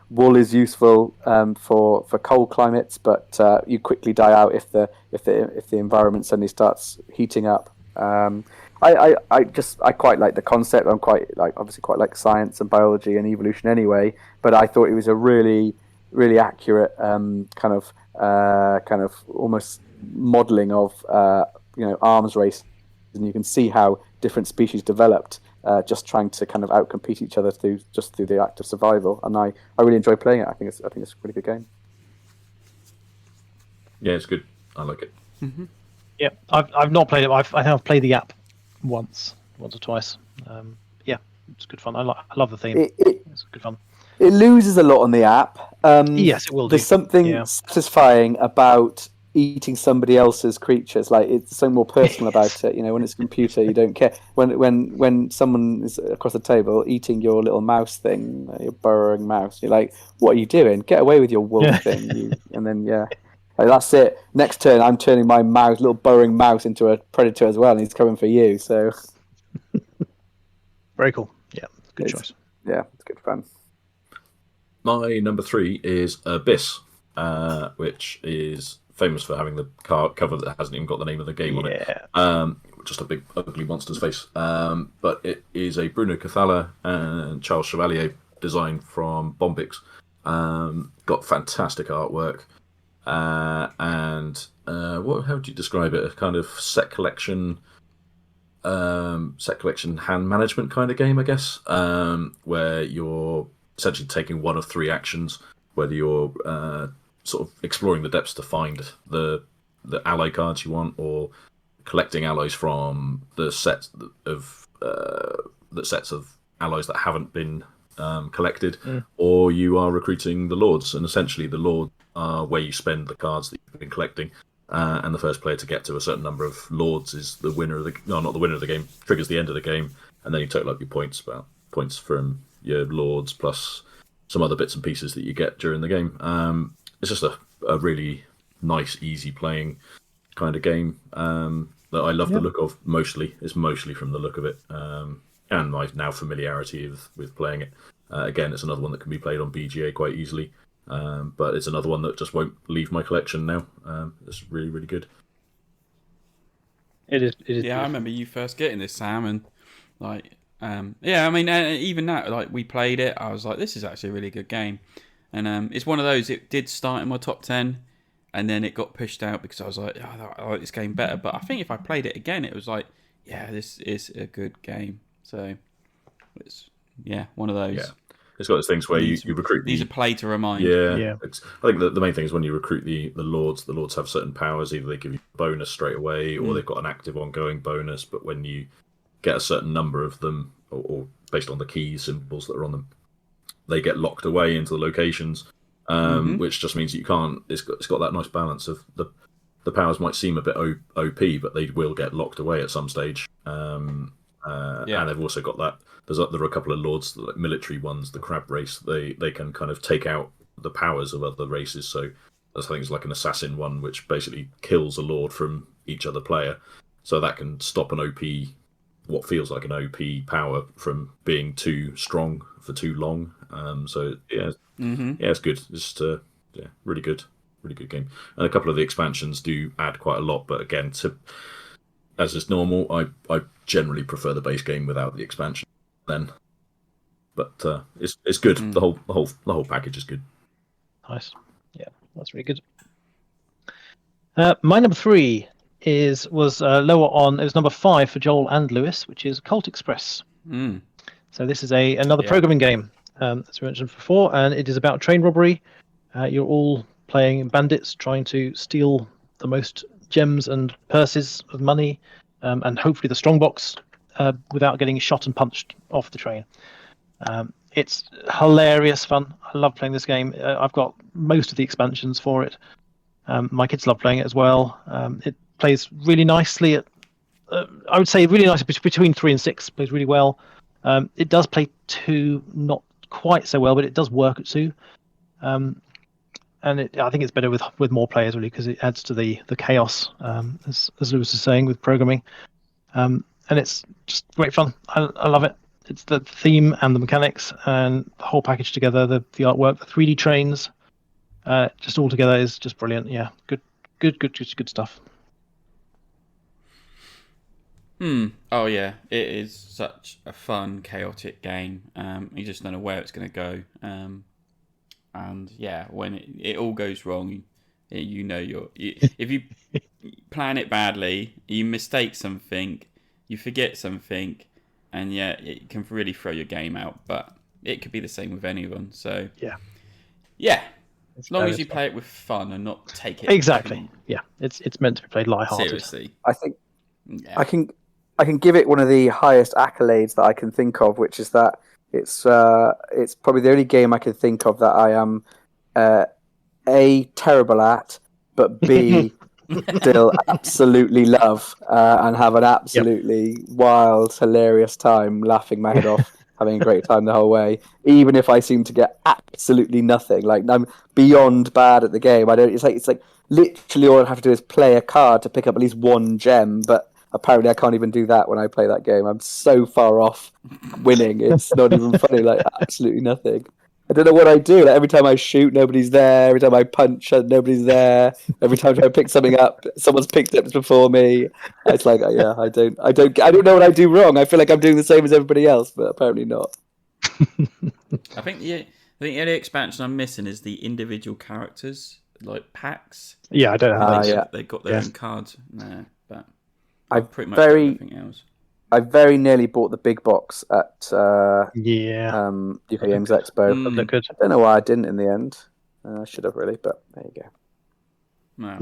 Speaker 4: wool is useful for cold climates, but you quickly die out if the environment suddenly starts heating up. I quite like the concept. I'm obviously quite like science and biology and evolution anyway. But I thought it was a really, really accurate kind of almost modelling of arms race, and you can see how different species developed just trying to kind of outcompete each other through the act of survival. And I really enjoy playing it. I think it's a pretty good game.
Speaker 3: Yeah, it's good. I like it.
Speaker 2: Mm-hmm.
Speaker 1: Yeah, I've not played it. I have played the app once or twice. Yeah, it's good fun. I love the theme. It's good fun.
Speaker 4: It loses a lot on the app.
Speaker 1: Yes, it will do.
Speaker 4: There's something satisfying about eating somebody else's creatures. Like, it's so more personal about it. When it's a computer, you don't care. When someone is across the table eating your little mouse thing, your burrowing mouse, you're like, what are you doing? Get away with your wolf thing. And then like, that's it. Next turn, I'm turning my little burrowing mouse into a predator as well, and he's coming for you. So
Speaker 1: very cool. Yeah, good choice.
Speaker 4: Yeah, it's good fun.
Speaker 3: My number 3 is Abyss, which is famous for having the cover that hasn't even got the name of the game on it. Just a big ugly monster's face. But it is a Bruno Cathala and Charles Chevalier design from Bombix. Got fantastic artwork. And how would you describe it? A kind of set collection hand management kind of game, I guess, where you're essentially taking one of three actions, whether you're sort of exploring the depths to find the ally cards you want, or collecting allies from the sets of allies that haven't been collected, or you are recruiting the lords, and essentially the lords are where you spend the cards that you've been collecting, and the first player to get to a certain number of lords is the winner of the not the winner of the game, triggers the end of the game, and then you total up your points from your lords plus some other bits and pieces that you get during the game. It's just a really nice, easy playing kind of game that I love the look of. It's mostly from the look of it, and my now familiarity with playing it. Again, it's another one that can be played on BGA quite easily, but it's another one that just won't leave my collection now. It's really, really good.
Speaker 1: It is.
Speaker 2: Yeah, I remember you first getting this, Sam, and like, I mean, even that, like, we played it. I was like, this is actually a really good game, and it's one of those. It did start in my top 10. And then it got pushed out because I was like, I like this game better. But I think if I played it again, it was like, yeah, this is a good game. So it's one of those.
Speaker 3: Yeah, it's got those things where you recruit.
Speaker 2: These are play to remind.
Speaker 3: Yeah. I think the main thing is when you recruit the lords. The lords have certain powers. Either they give you a bonus straight away, or they've got an active ongoing bonus. But when you get a certain number of them, or based on the key symbols that are on them, they get locked away into the locations. Which just means that you can't. It's got that nice balance of the powers might seem a bit OP, but they will get locked away at some stage. And they've also got that. There are a couple of lords, like military ones, the crab race. They can kind of take out the powers of other races. So I think it's like an assassin one, which basically kills a lord from each other player. So that can stop an OP, what feels like an OP power, from being too strong for too long. It's good. It's just really good game. And a couple of the expansions do add quite a lot, but again, as is normal, I generally prefer the base game without the expansion. Then, but it's good. The whole package is good.
Speaker 1: Nice. Yeah, that's really good. My number 3 was lower on. It was number 5 for Joel and Lewis, which is Colt Express. So this is another programming game, as we mentioned before, and it is about train robbery. You're all playing bandits trying to steal the most gems and purses of money, and hopefully the strongbox, without getting shot and punched off the train. It's hilarious fun. I love playing this game. I've got most of the expansions for it. My kids love playing it as well. It plays really nicely at, I would say really nicely between 3 and 6. Plays really well. It does play 2 not quite so well, but it does work at 2. And I think it's better with more players, really, because it adds to the chaos, as Lewis is saying, with programming. And it's just great fun. I love it. It's the theme and the mechanics and the whole package together, the artwork, the 3D trains, just all together is just brilliant. Yeah, good stuff.
Speaker 2: Oh yeah, it is such a fun, chaotic game. You just don't know where it's going to go. And yeah, when it all goes wrong, if you plan it badly, you mistake something, you forget something, and yeah, it can really throw your game out. But it could be the same with anyone. So yeah. As long as you play it with fun and not take it
Speaker 1: exactly. Yeah, it's meant to be played lighthearted.
Speaker 2: Seriously,
Speaker 4: I think I can give it one of the highest accolades that I can think of, which is that it's probably the only game I can think of that I am A, terrible at, but B, still absolutely love and have an absolutely wild, hilarious time, laughing my head off, having a great time the whole way, even if I seem to get absolutely nothing. Like, I'm beyond bad at the game. It's like literally all I have to do is play a card to pick up at least one gem, but apparently I can't even do that when I play that game. I'm so far off winning. It's not even funny. Like, absolutely nothing. I don't know what I do. Like, every time I shoot, nobody's there. Every time I punch, nobody's there. Every time I try to pick something up, someone's picked it up before me. It's like, yeah, I don't know what I do wrong. I feel like I'm doing the same as everybody else, but apparently not.
Speaker 2: I think the only expansion I'm missing is the individual characters, like packs.
Speaker 1: Yeah, I don't know how
Speaker 2: they got their own cards. No, but
Speaker 4: I've
Speaker 2: pretty much everything else.
Speaker 4: I very nearly bought the big box at
Speaker 1: Yeah.
Speaker 4: UK Games Expo.
Speaker 2: Mm.
Speaker 1: Look good.
Speaker 4: I don't know why I didn't in the end. I should have really, but there you go.
Speaker 2: No.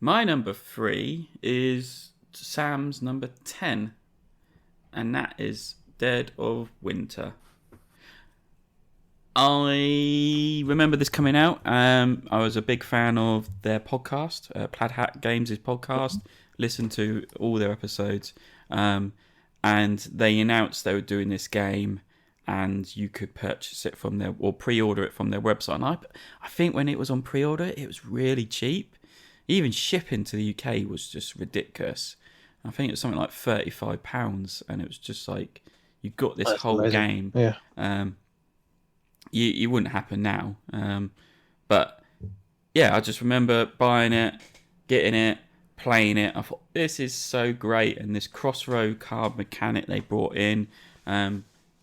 Speaker 2: My number 3 is Sam's number 10, and that is Dead of Winter. I remember this coming out. I was a big fan of their podcast, Plaid Hat Games' podcast. Listened to all their episodes, and they announced they were doing this game, and you could purchase it from their or pre-order it from their website. And I think when it was on pre-order, it was really cheap. Even shipping to the UK was just ridiculous. I think it was something like £35, and it was just like you got this whole game.
Speaker 1: Yeah.
Speaker 2: You wouldn't happen now. But yeah, I just remember buying it, getting it, playing it. I thought, this is so great. And this crossroad card mechanic they brought in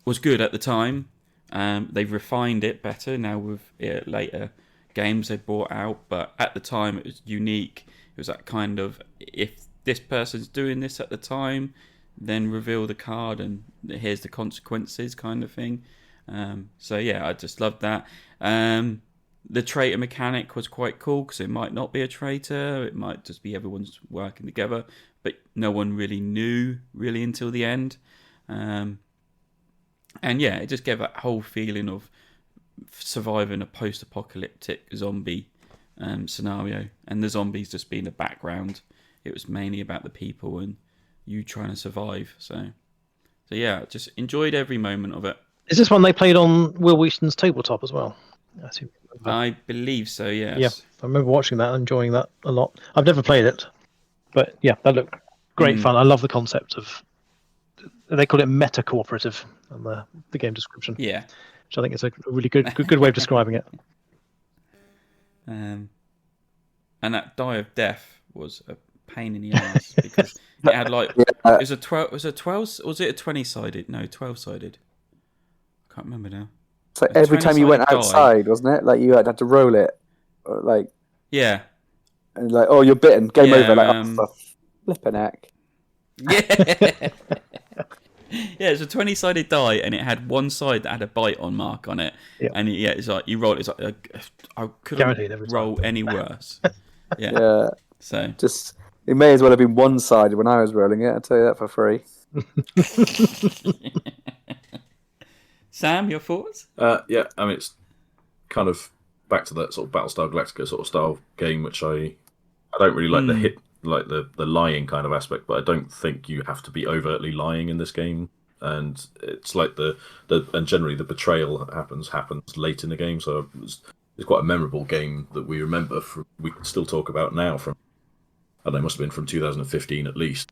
Speaker 2: was good at the time. They've refined it better now with later games they brought out. But at the time, it was unique. It was that kind of, if this person's doing this at the time, then reveal the card and here's the consequences kind of thing. So yeah, I just loved that. The traitor mechanic was quite cool because it might not be a traitor, it might just be everyone's working together, but no one really knew until the end. And yeah, it just gave that whole feeling of surviving a post-apocalyptic zombie scenario, and the zombies just being the background. It was mainly about the people and you trying to survive. So yeah, just enjoyed every moment of it.
Speaker 1: Is this one they played on Will Wheaton's tabletop as well?
Speaker 2: I believe so, yes.
Speaker 1: Yeah, I remember watching that and enjoying that a lot. I've never played it, but yeah, that looked great fun. I love the concept of, they call it meta cooperative in the game description.
Speaker 2: Yeah.
Speaker 1: Which I think is a really good way of describing it.
Speaker 2: And that Die of Death was a pain in the ass because it had like it was a 12 was it 20-sided? No, 12-sided. I can't remember now.
Speaker 4: So every time you went outside, wasn't it? Like you had to roll it, or like
Speaker 2: yeah,
Speaker 4: and like oh you're bitten, game over. Like oh, for flipping heck.
Speaker 2: Yeah. Yeah, it's a 20-sided die, and it had one side that had a bite on mark on it.
Speaker 1: Yeah.
Speaker 2: And yeah, it's like you roll it. It's like I couldn't roll any worse. Yeah.
Speaker 4: Yeah.
Speaker 2: So
Speaker 4: just it may as well have been one-sided when I was rolling it. I'll tell you that for free.
Speaker 2: Sam, your thoughts?
Speaker 3: Yeah, I mean it's kind of back to that sort of Battlestar Galactica sort of style game, which I don't really like the lying kind of aspect, but I don't think you have to be overtly lying in this game. And it's like and generally the betrayal happens late in the game, so it's quite a memorable game that we remember. We can still talk about now from, I don't know, it must have been from 2015 at least,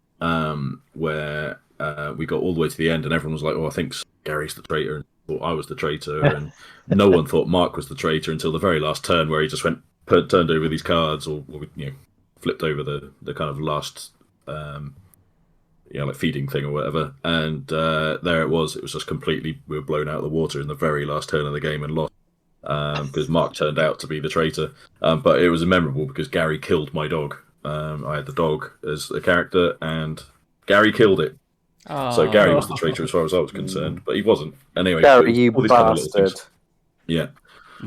Speaker 3: where we got all the way to the end and everyone was like, "Oh, I think Gary's the traitor," and thought I was the traitor, and no one thought Mark was the traitor until the very last turn, where he just turned over these cards, or flipped over the kind of last like feeding thing or whatever, and there it was just completely, we were blown out of the water in the very last turn of the game and lost because Mark turned out to be the traitor. But it was memorable because Gary killed my dog. I had the dog as a character and Gary killed it. So Gary was the traitor as far as I was concerned, but he wasn't. Anyway,
Speaker 4: Gary, you
Speaker 3: all these
Speaker 4: bastard.
Speaker 3: kind of little things. Yeah.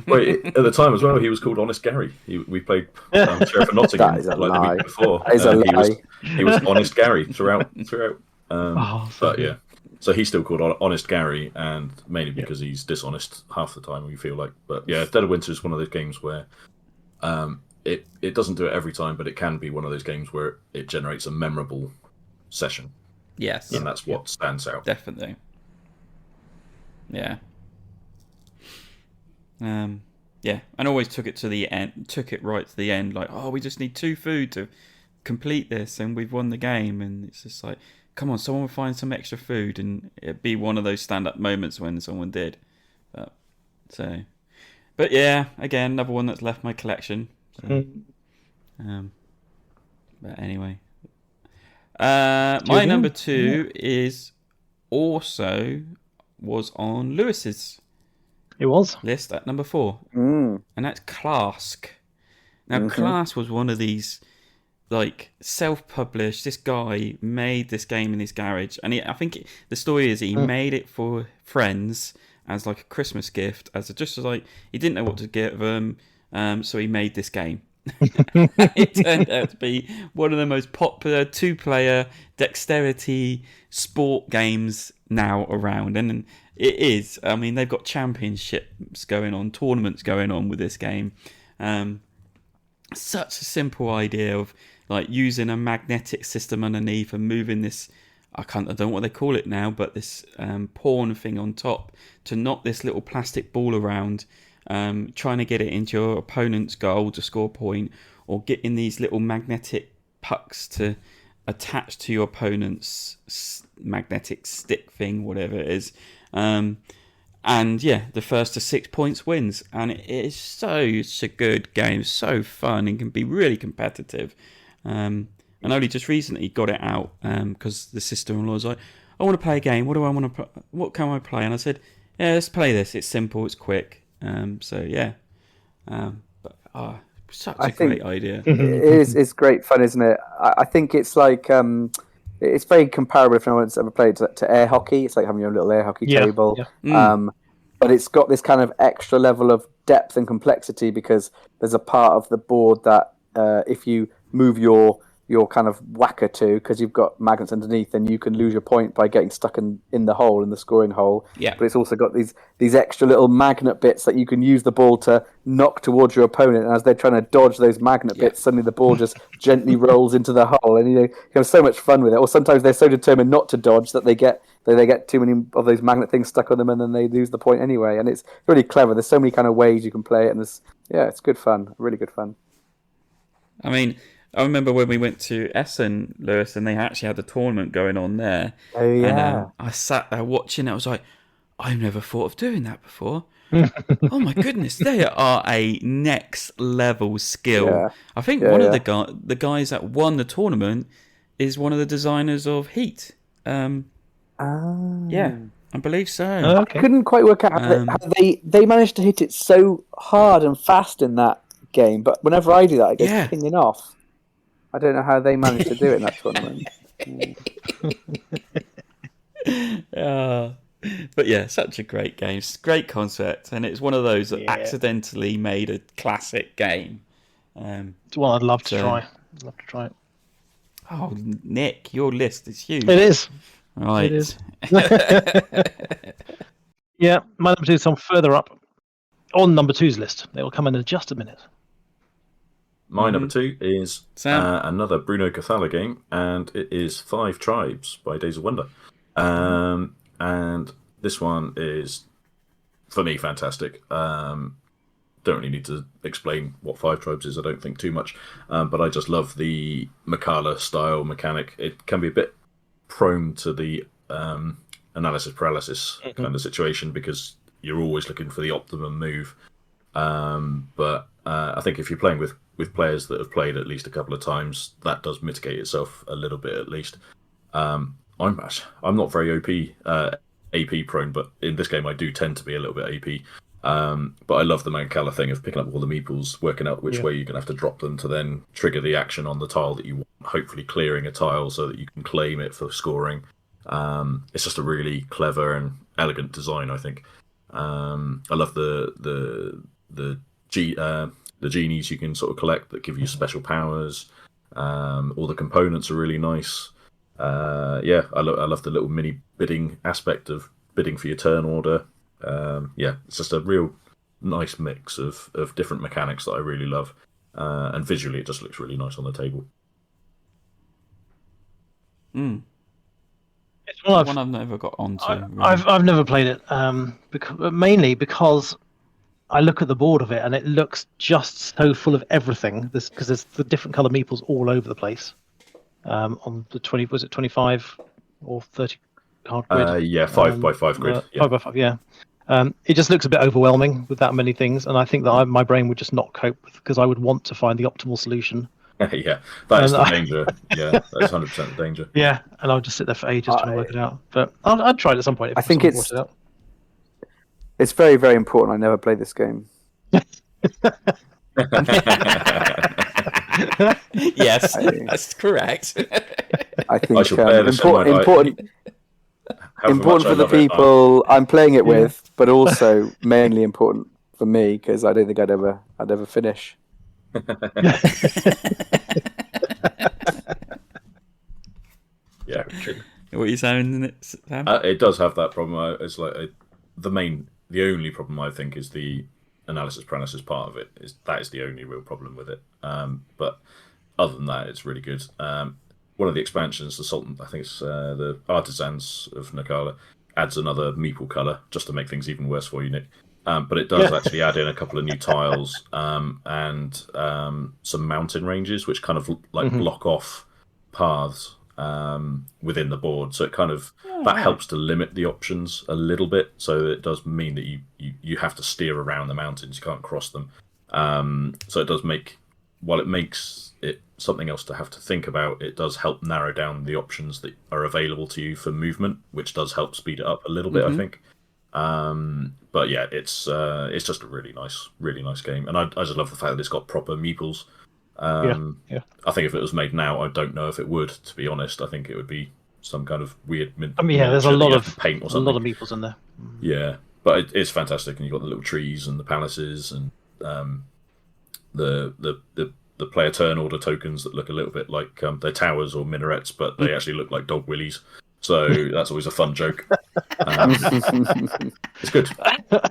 Speaker 3: Well, at the time as well, he was called Honest Gary. We played Sheriff of Nottingham the week before.
Speaker 4: That is a lie.
Speaker 3: He was Honest Gary throughout. But yeah, so he's still called Honest Gary, and mainly because he's dishonest half the time, we feel like. But yeah, Dead of Winter is one of those games where it doesn't do it every time, but it can be one of those games where it generates a memorable session.
Speaker 2: Yes.
Speaker 3: And that's what stands out.
Speaker 2: Definitely. Yeah. Yeah, and always took it right to the end, like, oh, we just need 2 food to complete this and we've won the game, and it's just like, come on, someone will find some extra food, and it'd be one of those stand-up moments when someone did. But yeah, again, another one that's left my collection. So, but anyway. My number 2 was on Lewis's list at number 4, and that's KLASK. Now, KLASK was one of these like self-published. This guy made this game in his garage, and I think the story is he made it for friends as like a Christmas gift, just as like he didn't know what to give them, so he made this game. It turned out to be one of the most popular 2-player dexterity sport games now around, and it is. I mean, they've got championships going on, tournaments going on with this game. Such a simple idea of like using a magnetic system underneath and moving this. I don't know what they call it now, but this pawn thing on top to knock this little plastic ball around, trying to get it into your opponent's goal to score a point, or getting these little magnetic pucks to attach to your opponent's magnetic stick thing, whatever it is. And yeah, the first to 6 points wins, and it is such a good game, so fun, and can be really competitive. And only just recently got it out because the sister-in-law was like, "I want to play a game. What do I want to? What can I play?" And I said, "Yeah, let's play this. It's simple. It's quick." So yeah, such a great idea.
Speaker 4: It's great fun, isn't it? I think it's like it's very comparable if anyone's ever played to air hockey. It's like having your own little air hockey table. Yeah. But it's got this kind of extra level of depth and complexity because there's a part of the board that if you move your kind of whacker to, because you've got magnets underneath, then you can lose your point by getting stuck in the hole, in the scoring hole.
Speaker 2: Yeah.
Speaker 4: But it's also got these extra little magnet bits that you can use the ball to knock towards your opponent, and as they're trying to dodge those magnet bits, suddenly the ball just gently rolls into the hole, and you have so much fun with it. Or sometimes they're so determined not to dodge that they get too many of those magnet things stuck on them, and then they lose the point anyway. And it's really clever. There's so many kind of ways you can play it, and it's good fun, really good fun.
Speaker 2: I mean, I remember when we went to Essen, Lewis, and they actually had a tournament going on there.
Speaker 4: Oh, yeah.
Speaker 2: And I sat there watching it. I was like, I've never thought of doing that before. Oh, my goodness. They are a next level skill. Yeah. I think one of the guys that won the tournament is one of the designers of Heat. Yeah, I believe so.
Speaker 4: Okay. I couldn't quite work out how they managed to hit it so hard and fast in that game, but whenever I do that, it gets pinging off. I don't know how they managed to do it in that tournament.
Speaker 2: But yeah, such a great game, great concept, and it's one of those that accidentally made a classic game.
Speaker 1: It's one I'd love to try. I'd love to try it.
Speaker 2: Oh, Nick, your list is huge.
Speaker 1: It is.
Speaker 2: Right.
Speaker 1: It is. Yeah, my number 2 is some further up on number 2's list. They will come in just a minute.
Speaker 3: My number 2 is another Bruno Cathala game, and it is 5 Tribes by Days of Wonder. And this one is, for me, fantastic. Don't really need to explain what 5 Tribes is, I don't think, too much. But I just love the Makala style mechanic. It can be a bit prone to the analysis paralysis kind of situation because you're always looking for the optimum move. But I think if you're playing with players that have played at least a couple of times, that does mitigate itself a little bit at least. I'm not very AP prone, but in this game I do tend to be a little bit AP. But I love the Mancala thing of picking up all the meeples, working out which way you're going to have to drop them to then trigger the action on the tile that you want, hopefully clearing a tile so that you can claim it for scoring. It's just a really clever and elegant design, I think. I love the genies you can sort of collect that give you special powers. All the components are really nice. I love the little mini bidding aspect of bidding for your turn order. It's just a real nice mix of different mechanics that I really love. And visually it just looks really nice on the table.
Speaker 2: It's one I've never got onto.
Speaker 1: I've never played it, mainly because I look at the board of it and it looks just so full of everything. Because there's the different colour meeples all over the place. On the 25 or 30 card grid?
Speaker 3: 5 by 5 grid.
Speaker 1: 5 by 5, yeah. It just looks a bit overwhelming with that many things, and I think that my brain would just not cope with, because I would want to find the optimal solution.
Speaker 3: Yeah, that's the danger. Yeah, that's 100% the danger.
Speaker 1: Yeah, and I'll just sit there for ages trying to work it out. But I'd try it at some point.
Speaker 4: I think it's very, very important I never play this game.
Speaker 2: Yes, that's correct.
Speaker 4: I think
Speaker 3: I shall bear this in mind.
Speaker 4: important
Speaker 3: However much I
Speaker 4: for the
Speaker 3: love it,
Speaker 4: people I'm playing it with, but also mainly important for me because I don't think I'd ever finish.
Speaker 3: Yeah.
Speaker 2: What are you saying, Sam?
Speaker 3: It does have that problem. It's like the only problem I think is the analysis paralysis part of it. That is the only real problem with it. But other than that, it's really good. One of the expansions, the Sultan, I think it's the Artisans of Nagala, adds another meeple colour just to make things even worse for you, Nick. But it does actually add in a couple of new tiles and some mountain ranges, which kind of like block off paths within the board. So it kind of that helps to limit the options a little bit. So it does mean that you have to steer around the mountains. You can't cross them. So it does while it makes it something else to have to think about, it does help narrow down the options that are available to you for movement, which does help speed it up a little bit, I think. But yeah, it's just a really nice game, and I just love the fact that it's got proper meeples. I think if it was made now, I don't know if it would. To be honest, I think it would be some kind of weird.
Speaker 1: There's a lot of
Speaker 3: paint or something.
Speaker 1: A lot of meeples in there.
Speaker 3: Yeah, but it's fantastic, and you've got the little trees and the palaces and the player turn order tokens that look a little bit like they're towers or minarets, but they actually look like dog willies. So that's always a fun joke. It's good.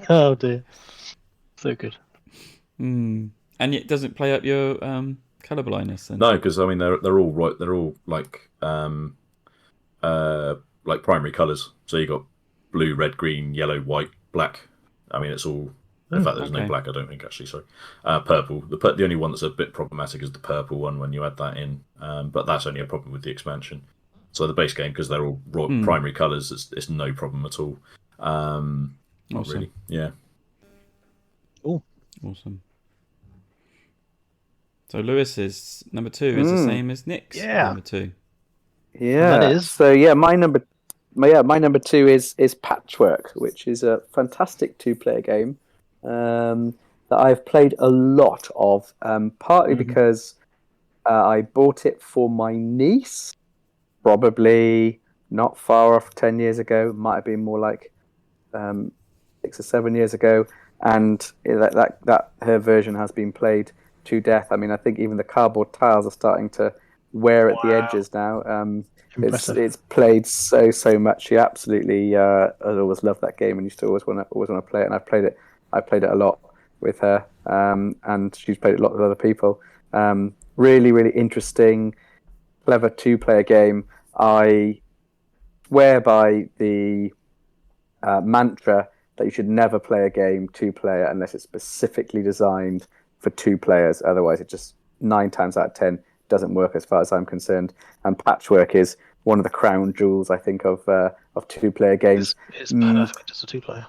Speaker 1: Oh dear, so good.
Speaker 2: And it doesn't play up your colour blindness. Then?
Speaker 3: No, because I mean they're all right. They're all like primary colours. So you got blue, red, green, yellow, white, black. I mean it's all. In fact, there's no black, I don't think, actually, sorry. Purple. The only one that's a bit problematic is the purple one when you add that in. But that's only a problem with the expansion. So the base game, because they're all primary colours, it's no problem at all. Not really. Yeah.
Speaker 1: Oh,
Speaker 2: awesome. So Lewis's number 2 is the same as Nick's number 2.
Speaker 4: Yeah,
Speaker 1: that is.
Speaker 4: So yeah, my number 2 is Patchwork, which is a fantastic 2-player game. That I've played a lot of, partly because I bought it for my niece, probably not far off 10 years ago, might have been more like 6 or 7 years ago, and that her version has been played to death. I mean, I think even the cardboard tiles are starting to wear at the edges now. It's played so much. She absolutely I always loved that game and used to always want to play it, and I played it a lot with her, and she's played it a lot with other people. Really, really interesting, clever 2-player game. I swear by the mantra that you should never play a game 2-player unless it's specifically designed for 2 players. Otherwise, it just 9 times out of 10 doesn't work as far as I'm concerned. And Patchwork is one of the crown jewels, I think, of 2-player games.
Speaker 1: It's perfect as a 2-player.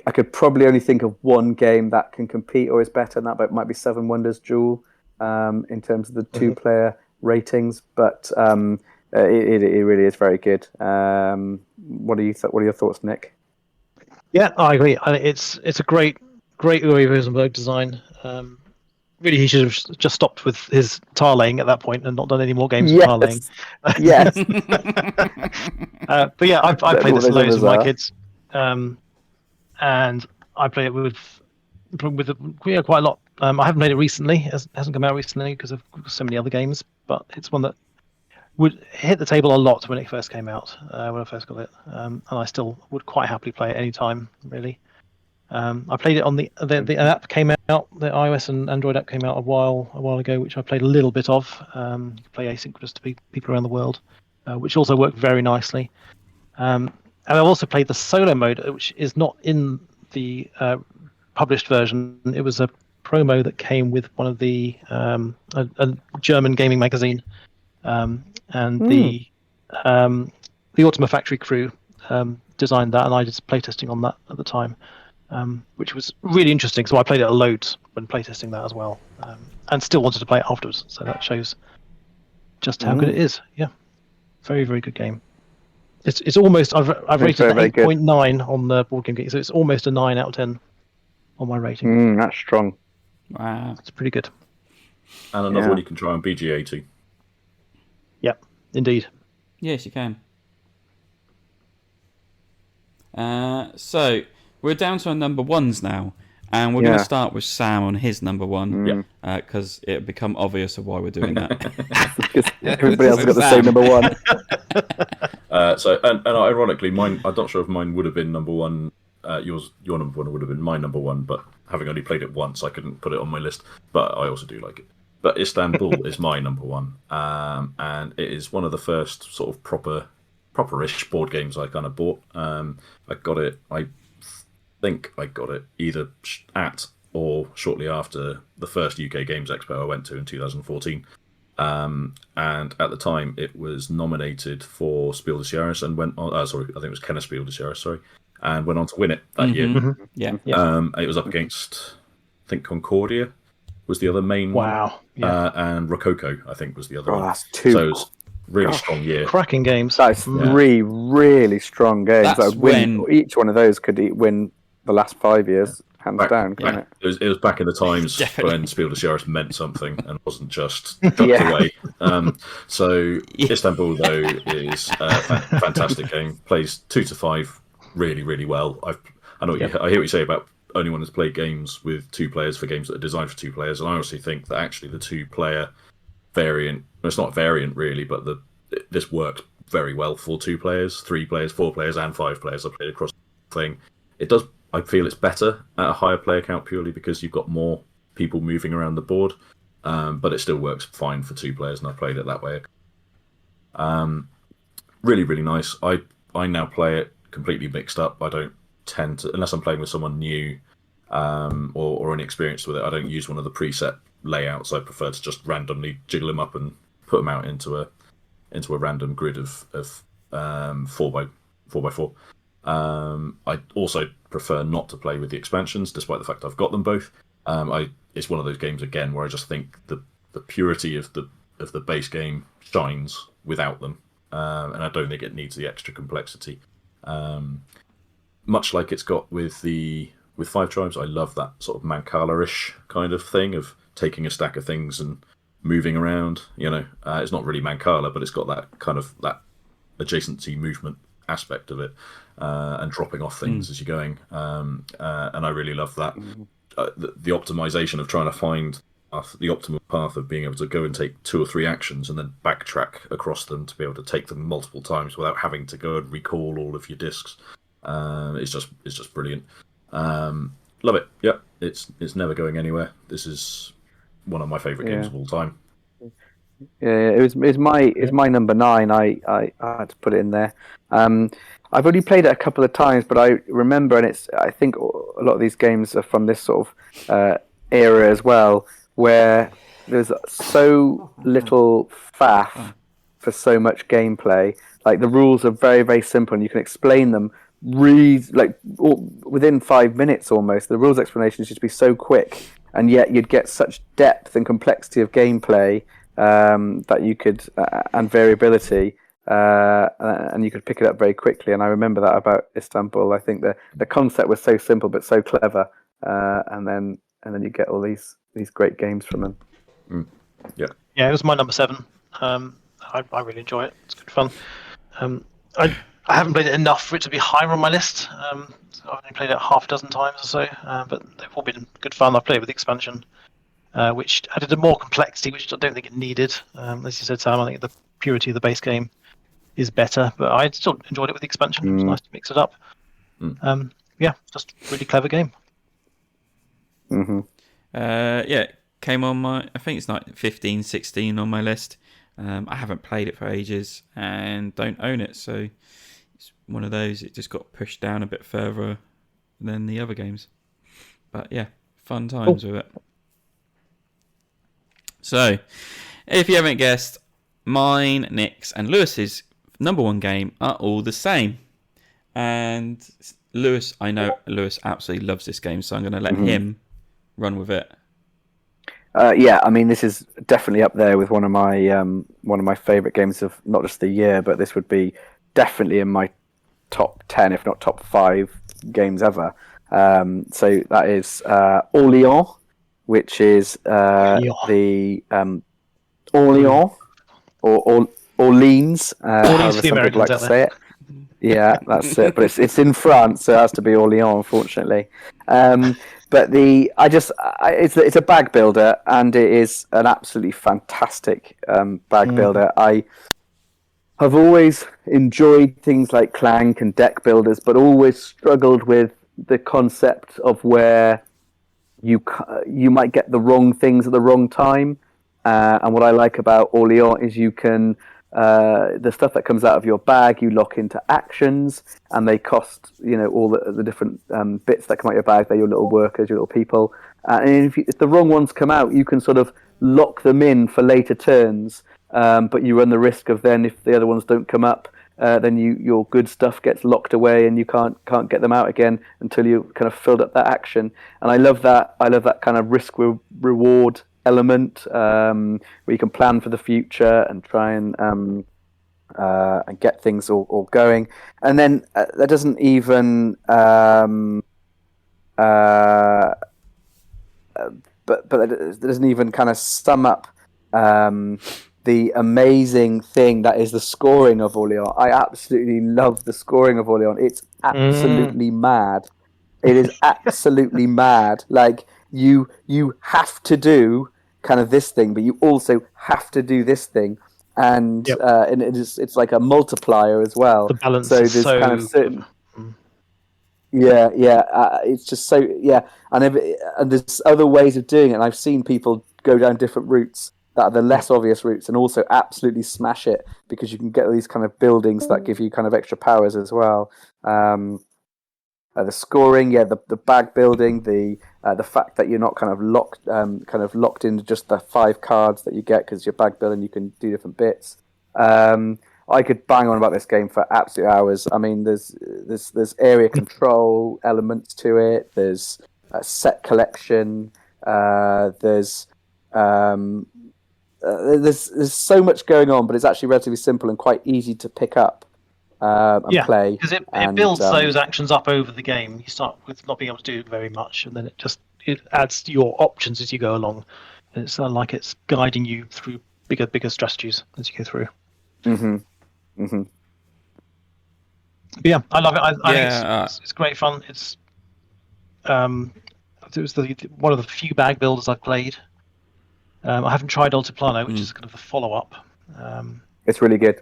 Speaker 4: I could probably only think of one game that can compete or is better than that, but it might be Seven Wonders Duel in terms of the 2-player ratings. But it really is very good. What are your thoughts, Nick?
Speaker 1: Yeah, I agree. It's a great Uwe Rosenberg design. Really, he should have just stopped with his tile laying at that point and not done any more games of tile laying.
Speaker 4: Yes.
Speaker 1: But yeah, I've played this loads with my kids. And I play it with quite a lot. I haven't played it recently. It hasn't come out recently because of so many other games. But it's one that would hit the table a lot when it first came out, when I first got it. And I still would quite happily play it any time, really. I played it on the app came out. The iOS and Android app came out a while ago, which I played a little bit of. You can play asynchronous to people around the world, which also worked very nicely. And I've also played the solo mode, which is not in the published version. It was a promo that came with one of the a German gaming magazine, and the Ultima Factory crew designed that, and I did some playtesting on that at the time, which was really interesting. So I played it a load when playtesting that as well, and still wanted to play it afterwards. So that shows just how good it is. Yeah, very, very good game. It's almost I've rated it 8.9 on the Board Game Geek, so it's almost a 9 out of 10 on my rating.
Speaker 4: That's strong.
Speaker 2: Wow,
Speaker 1: it's pretty good.
Speaker 3: And another one you can try on BGA too.
Speaker 1: Yep, indeed.
Speaker 2: Yes, you can. So we're down to our number ones now, and we're going to start with Sam on his number one, because it'll become obvious of why we're doing that.
Speaker 4: Because everybody else has got the same number one.
Speaker 3: And ironically, mine. I'm not sure if mine would have been number one. Your number one would have been my number one, but having only played it once, I couldn't put it on my list. But I also do like it. But Istanbul is my number one, and it is one of the first sort of proper-ish board games I kind of bought. I got it. I think I got it either at or shortly after the first UK Games Expo I went to in 2014. And at the time, it was nominated for Spiel des Jahres and went on. I think it was Kenner Spiel des Jahres. Sorry, and went on to win it that year.
Speaker 1: Mm-hmm.
Speaker 2: Yeah.
Speaker 3: It was up against, I think, Concordia was the other main
Speaker 1: one.
Speaker 3: And Rococo, I think, was the other one.
Speaker 4: That's two.
Speaker 3: So it was a really strong year.
Speaker 1: Cracking games.
Speaker 4: That's three really strong games.
Speaker 2: That's
Speaker 4: each one of those could win the last 5 years, hands down. Couldn't it?
Speaker 3: It was back in the times when Spiel des Jahres meant something and wasn't just tucked away. So Istanbul, though, is a fantastic game. Plays 2 to 5 really, really well. I hear what you say about only one to play games with 2 players for games that are designed for 2 players, and I honestly think that actually the 2-player variant, well, it's not a variant really, but this works very well for 2 players, 3 players, 4 players, and 5 players. I played across the thing. It does. I feel it's better at a higher player count purely because you've got more people moving around the board, but it still works fine for 2 players, and I played it that way. Really, really nice. I now play it completely mixed up. I don't tend to, unless I'm playing with someone new or inexperienced with it, I don't use one of the preset layouts. I prefer to just randomly jiggle them up and put them out into a random grid of 4x4. I also prefer not to play with the expansions, despite the fact I've got them both. It's one of those games again where I just think the purity of the base game shines without them, and I don't think it needs the extra complexity. Much like it's got with 5 Tribes, I love that sort of Mancala-ish kind of thing of taking a stack of things and moving around. It's not really Mancala, but it's got that kind of that adjacency movement aspect of it, and dropping off things as you're going. And I really love that. The optimization of trying to find the optimal path of being able to go and take 2 or 3 actions and then backtrack across them to be able to take them multiple times without having to go and recall all of your discs. It's just brilliant. Love it. Yeah, it's never going anywhere. This is one of my favourite games of all time.
Speaker 4: Yeah, it's my number 9. I had to put it in there. I've only played it a couple of times, but I remember, and I think a lot of these games are from this sort of era as well, where there's so little faff for so much gameplay. Like the rules are very, very simple, and you can explain them within 5 minutes almost. The rules explanations used to be so quick, and yet you'd get such depth and complexity of gameplay that you could and variability, and you could pick it up very quickly. And I remember that about Istanbul. I think the concept was so simple but so clever, and then you get all these great games from them.
Speaker 3: Yeah,
Speaker 1: it was my number 7. I really enjoy it. It's good fun. I haven't played it enough for it to be higher on my list. So I've only played it half a dozen times or so, but they've all been good fun. I've played with the expansion, which added a more complexity, which I don't think it needed. As you said, Sam, I think the purity of the base game is better, but I still enjoyed it with the expansion. It was nice to mix it up. Just a really clever game.
Speaker 2: Came on I think it's like 15, 16 on my list. I haven't played it for ages and don't own it, so it's one of those, it just got pushed down a bit further than the other games. But yeah, fun times with it. So, if you haven't guessed, mine, Nick's and Lewis's number 1 game are all the same. And Lewis, I know Lewis absolutely loves this game, so I'm going to let him run with it.
Speaker 4: This is definitely up there with one of my favourite games of not just the year, but this would be definitely in my top 10, if not top 5 games ever. So that is Orléans, which is the Orléans or Orleans, however
Speaker 1: for the
Speaker 4: some people like
Speaker 1: Americans
Speaker 4: to
Speaker 1: out
Speaker 4: say it. Yeah, that's it. But it's in France, so it has to be Orléans, unfortunately. But it's a bag builder, and it is an absolutely fantastic bag builder. I have always enjoyed things like Clank and deck builders, but always struggled with the concept of where you might get the wrong things at the wrong time. And what I like about Orléans is you can the stuff that comes out of your bag you lock into actions, and they cost all the different bits that come out of your bag. They're your little workers, your little people. And if the wrong ones come out, you can sort of lock them in for later turns. But you run the risk of then, if the other ones don't come up, then your good stuff gets locked away and you can't get them out again until you kind of filled up that action. And I love that kind of risk reward element, where you can plan for the future and try and get things all going. And then that doesn't even but that doesn't even kind of sum up the amazing thing that is the scoring of Orléans. I absolutely love the scoring of Orléans. It's absolutely mad. It is absolutely mad. Like you have to do kind of this thing, but you also have to do this thing, and and it's like a multiplier as well.
Speaker 1: The balance
Speaker 4: so
Speaker 1: is
Speaker 4: there's
Speaker 1: so
Speaker 4: kind of certain. It's just so and there's other ways of doing it. And I've seen people go down different routes that are the less obvious routes, and also absolutely smash it, because you can get these kind of buildings that give you kind of extra powers as well. The scoring, the bag building, the fact that you're not kind of locked into just the 5 cards that you get, because your bag building you can do different bits. I could bang on about this game for absolute hours. I mean, there's area control elements to it. There's a set collection. There's so much going on, but it's actually relatively simple and quite easy to pick up and play.
Speaker 1: Because it builds those actions up over the game. You start with not being able to do very much, and then it adds your options as you go along. And it's like it's guiding you through bigger strategies as you go through.
Speaker 4: Mm-hmm.
Speaker 1: But yeah, I love it. I think it's great fun. It's it was one of the few bag builders I've played. I haven't tried Altiplano, which is kind of a follow-up.
Speaker 4: It's really good.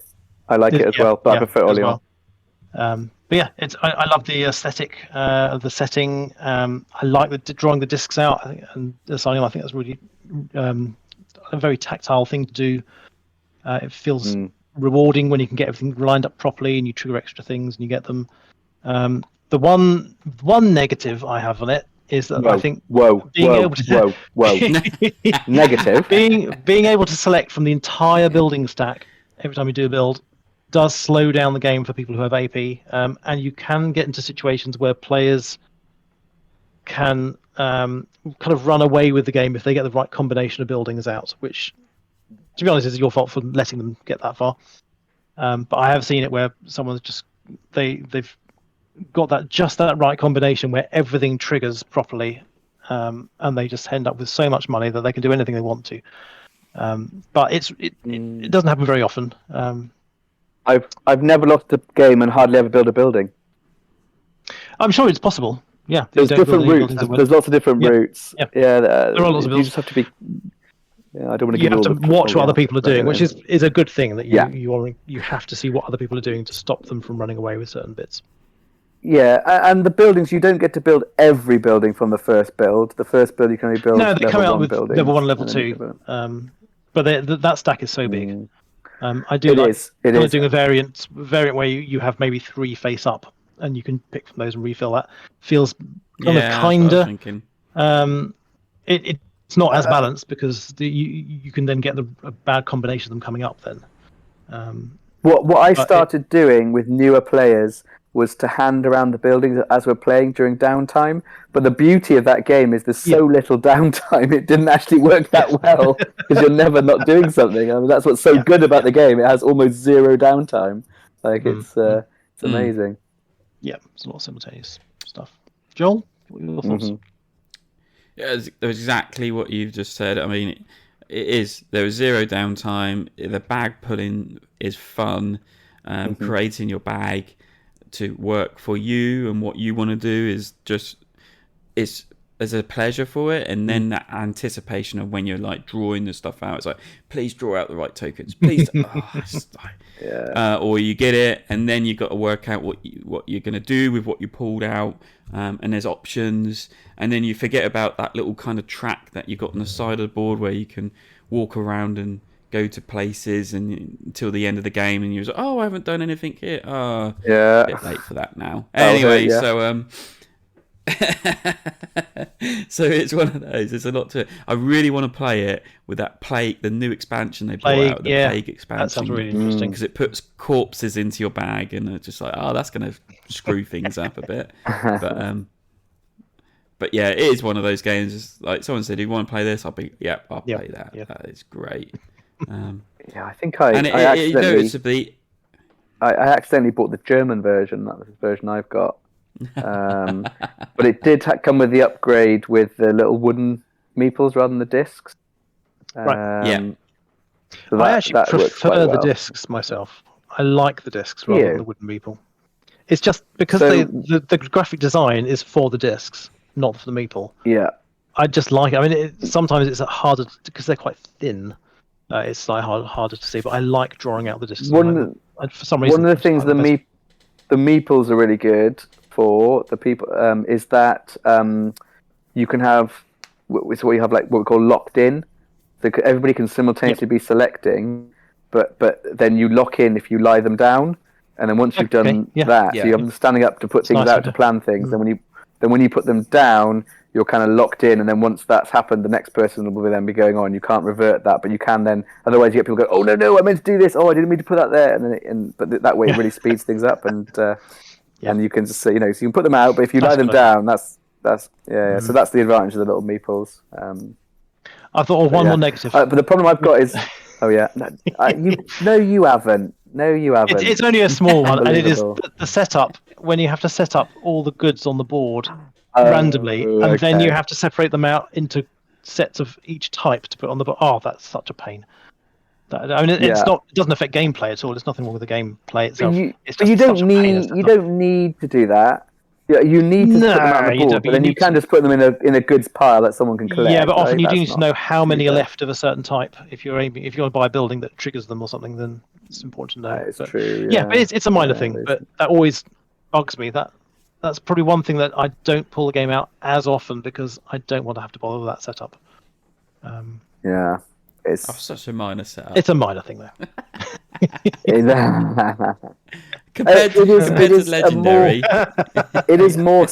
Speaker 4: I like it as well, but I prefer Orléans.
Speaker 1: But yeah, I love the aesthetic of the setting. I like drawing the discs out and designing. I think that's really a very tactile thing to do. It feels rewarding when you can get everything lined up properly and you trigger extra things and you get them. The one negative I have on it is that I think
Speaker 4: negative.
Speaker 1: Being able to select from the entire building stack every time you do a build does slow down the game for people who have AP, and you can get into situations where players can kind of run away with the game if they get the right combination of buildings out, which, to be honest, is your fault for letting them get that far. But I have seen it where someone's just they've got that right combination where everything triggers properly, and they just end up with so much money that they can do anything they want to. But it doesn't happen very often.
Speaker 4: I've never lost a game and hardly ever built a building.
Speaker 1: I'm sure it's possible. Yeah,
Speaker 4: there's different routes. There's lots of different routes.
Speaker 1: Yeah, there are lots of builds.
Speaker 4: You just have to be. Yeah, I don't want to.
Speaker 1: You have to watch what other people are doing, which is a good thing. That you have to see what other people are doing to stop them from running away with certain bits.
Speaker 4: Yeah, and the buildings, you don't get to build every building from the first build. The first build you can only build.
Speaker 1: No, they come out with
Speaker 4: buildings,
Speaker 1: level 1, level 2. But that stack is so big. I do doing a variant where you have maybe 3 face up, and you can pick from those and refill that. Feels kinder. It's not as balanced because you can then get a bad combination of them coming up then.
Speaker 4: What I started doing with newer players was to hand around the buildings as we're playing during downtime. But the beauty of that game is there's so little downtime, it didn't actually work that well because you're never not doing something. I mean, that's what's so good about the game. It has almost 0 downtime. Like it's amazing.
Speaker 1: Yeah, it's a lot of simultaneous stuff. Joel, what are your thoughts?
Speaker 2: That's exactly what you've just said. I mean, it is. There is zero downtime. The bag pulling is fun. Creating your bag to work for you and what you want to do is just there's a pleasure for it, and then that anticipation of when you're like drawing the stuff out, it's like, please draw out the right tokens, please. Or you get it, and then you've got to work out what you're going to do with what you pulled out, and there's options, and then you forget about that little kind of track that you've got on the side of the board where you can walk around and go to places and until the end of the game, and you're like, oh, I haven't done anything here. A bit late for that now. Anyway, so so it's one of those. There's a lot to it. I really want to play it with that the new expansion they brought out, the Plague expansion.
Speaker 1: That sounds really interesting
Speaker 2: because it puts corpses into your bag, and it's just like, oh, that's going to screw things up a bit. But yeah, it is one of those games. It's like someone said, "Do you want to play this?" I'll play that. Yep. That is great.
Speaker 4: I think I accidentally bought the German version. That was the version I've got. But it did come with the upgrade with the little wooden meeples rather than the discs.
Speaker 1: Right. So I actually prefer the discs myself. I like the discs rather than the wooden meeple. It's just because the graphic design is for the discs, not for the meeple.
Speaker 4: Yeah.
Speaker 1: I just like it. I mean, sometimes it's harder because they're quite thin. It's like harder to see, but I like drawing out the discs. For some reason,
Speaker 4: one of the things the meeples are really good for the people is that you can have what you have, like what we call locked in. So everybody can simultaneously be selecting, but then you lock in if you lie them down, and then once you've done that, so you have them standing up to put things out to plan things. Then when you put them down, you're kind of locked in, and then once that's happened, the next person will then be going on. You can't revert that, but you can then. Otherwise, you get people go, "Oh no, I meant to do this. Oh, I didn't mean to put that there." But that way, it really speeds things up, and you can just say, so you can put them out, but if you lie them down, that's. So that's the advantage of the little meeples.
Speaker 1: I thought of one more negative.
Speaker 4: But the problem I've got is, you haven't. No, you haven't.
Speaker 1: It's only a small one, and it is the setup when you have to set up all the goods on the board randomly, and then you have to separate them out into sets of each type to put on the board. Oh, that's such a pain. It doesn't affect gameplay at all. There's nothing wrong with the gameplay itself.
Speaker 4: You don't need to do that. Yeah, you need to put them out on the board, but then you can just put them in a goods pile that someone can collect.
Speaker 1: Yeah, but often you do need to know how many are left of a certain type. If you want to buy a building that triggers them or something, then it's important to know.
Speaker 4: It's true.
Speaker 1: Yeah, but it's a minor thing, but that always bugs me. That's probably one thing that I don't pull the game out as often because I don't want to have to bother with that setup.
Speaker 2: It's such a minor setup.
Speaker 1: It's a minor thing, though.
Speaker 2: Compared to Legendary,
Speaker 4: it is more.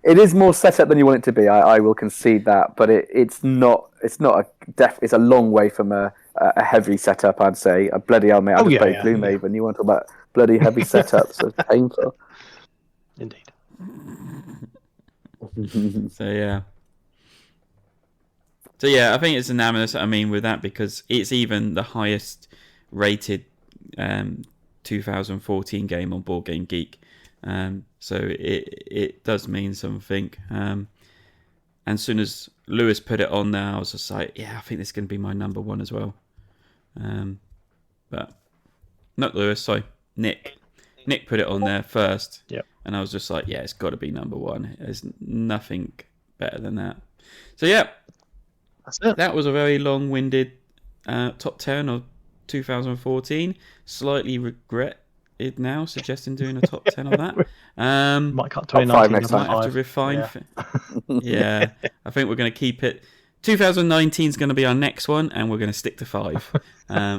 Speaker 4: It is more set up than you want it to be. I will concede that, but it's not. It's not It's a long way from a heavy setup. I'd say a bloody hell, mate. I just played Gloomhaven. You want to talk about bloody heavy setups? It's painful.
Speaker 1: Indeed.
Speaker 2: So I think it's unanimous. I mean, with that, because it's even the highest rated 2014 game on Board Game Geek. So it does mean something. And as soon as Lewis put it on there, I was just like, I think this is going to be my number one as well. But not Lewis, sorry, Nick. Nick put it on there first.
Speaker 1: Yep.
Speaker 2: And I was just like, it's got to be number one. There's nothing better than that. So
Speaker 1: that's it.
Speaker 2: That was a very long-winded top 10 of 2014. Slightly regret it now, suggesting doing a top 10 of that.
Speaker 1: Might cut
Speaker 4: 2019 next
Speaker 2: time. Have to refine. I think we're going to keep it. 2019 is going to be our next one, and we're going to stick to 5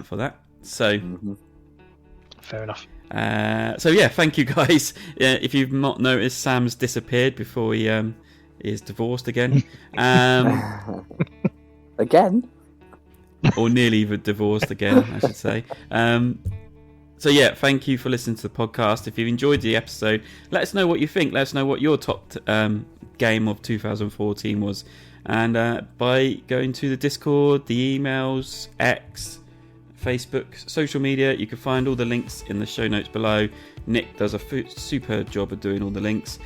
Speaker 2: for that. So,
Speaker 1: fair enough.
Speaker 2: Thank you guys. If you've not noticed, Sam's disappeared before he is divorced again.
Speaker 4: Again?
Speaker 2: Or nearly divorced again, I should say. Thank you for listening to the podcast. If you've enjoyed the episode, let us know what you think. Let us know what your top game of 2014 was. And by going to the Discord, the emails, X, Facebook, social media, you can find all the links in the show notes below. Nick does a superb job of doing all the links.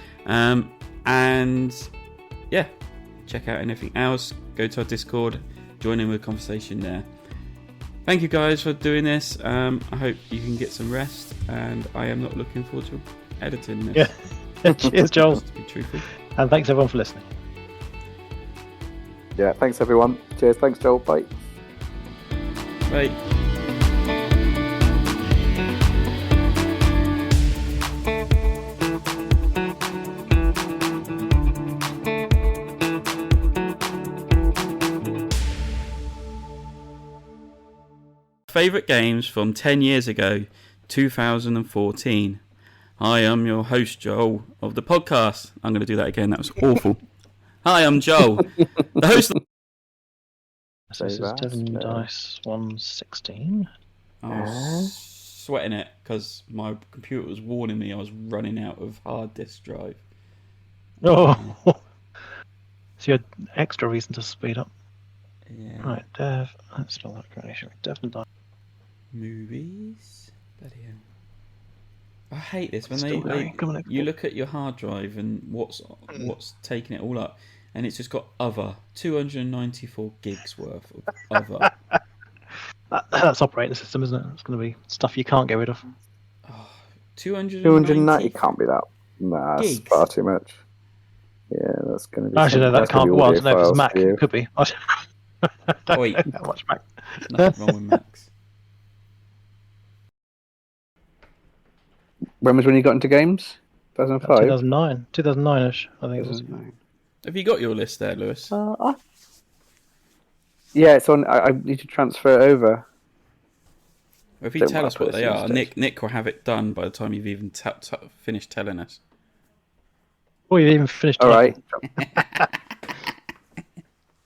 Speaker 2: check out anything else, go to our Discord, join in with a conversation there. Thank you guys for doing this. I hope you can get some rest, and I am not looking forward to editing this.
Speaker 1: Yeah. Cheers, Joel.
Speaker 2: Just to be truthful.
Speaker 1: And thanks everyone for listening.
Speaker 4: Yeah, thanks everyone. Cheers. Thanks, Joel. Bye.
Speaker 2: Bye. Favourite games from 10 years ago, 2014. Hi, I'm your host, Joel, of the podcast. I'm going to do that again. That was awful. Hi, I'm Joel, the host of...
Speaker 1: So this is Devon Dice 116.
Speaker 2: I was sweating it because my computer was warning me I was running out of hard disk drive.
Speaker 1: Oh, so you had extra reason to speed up.
Speaker 2: Yeah.
Speaker 1: Right, Dev. Let's spell that correctly. Devon Dice.
Speaker 2: Movies? Bloody hell. I hate this when
Speaker 1: Still going. Come on,
Speaker 2: you look at your hard drive and what's taking it all up, and it's just got other 294 gigs worth of other.
Speaker 1: That's operating system, isn't it? It's going to be stuff you can't get rid of.
Speaker 2: Oh, 290
Speaker 4: 290 can't be that. Nah, that's
Speaker 2: gigs.
Speaker 4: far too much. Yeah, that's going to be.
Speaker 1: Actually, no, that can't. Well, I don't know if it's Mac. It could be. I don't
Speaker 2: Wait.
Speaker 1: know how much Mac.
Speaker 2: Nothing wrong with Macs.
Speaker 4: When was when you got into games? 2005?
Speaker 1: 2009. 2009-ish, I think it was.
Speaker 4: 2009.
Speaker 2: Have you got your list there, Lewis?
Speaker 4: Yeah, it's on. I need to transfer it over.
Speaker 2: If you
Speaker 4: Don't
Speaker 2: tell
Speaker 4: worry,
Speaker 2: us
Speaker 4: I'll
Speaker 2: what
Speaker 4: put
Speaker 2: they
Speaker 4: this
Speaker 2: are,
Speaker 4: in instead.
Speaker 2: Nick will have it done by the time you've even finished telling us.
Speaker 1: Oh, you even finished.
Speaker 4: All right. What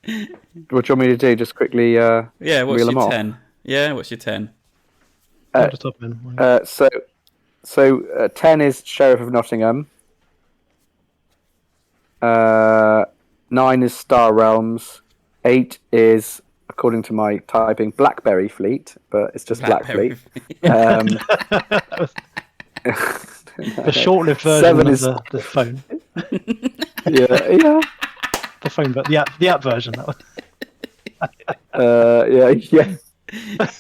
Speaker 4: do you want me to do? Just quickly.
Speaker 2: Yeah, what's
Speaker 4: reel them
Speaker 2: your
Speaker 4: off?
Speaker 2: 10? Yeah, what's your 10?
Speaker 4: So 10 is Sheriff of Nottingham. 9 is Star Realms. 8 is, according to my typing, Blackberry Fleet, but it's just
Speaker 2: Blackberry
Speaker 4: Black Fleet.
Speaker 1: The short-lived version
Speaker 4: 7
Speaker 1: of
Speaker 4: is
Speaker 1: the phone.
Speaker 4: yeah.
Speaker 1: The phone, but the app version. That was.
Speaker 4: Yeah.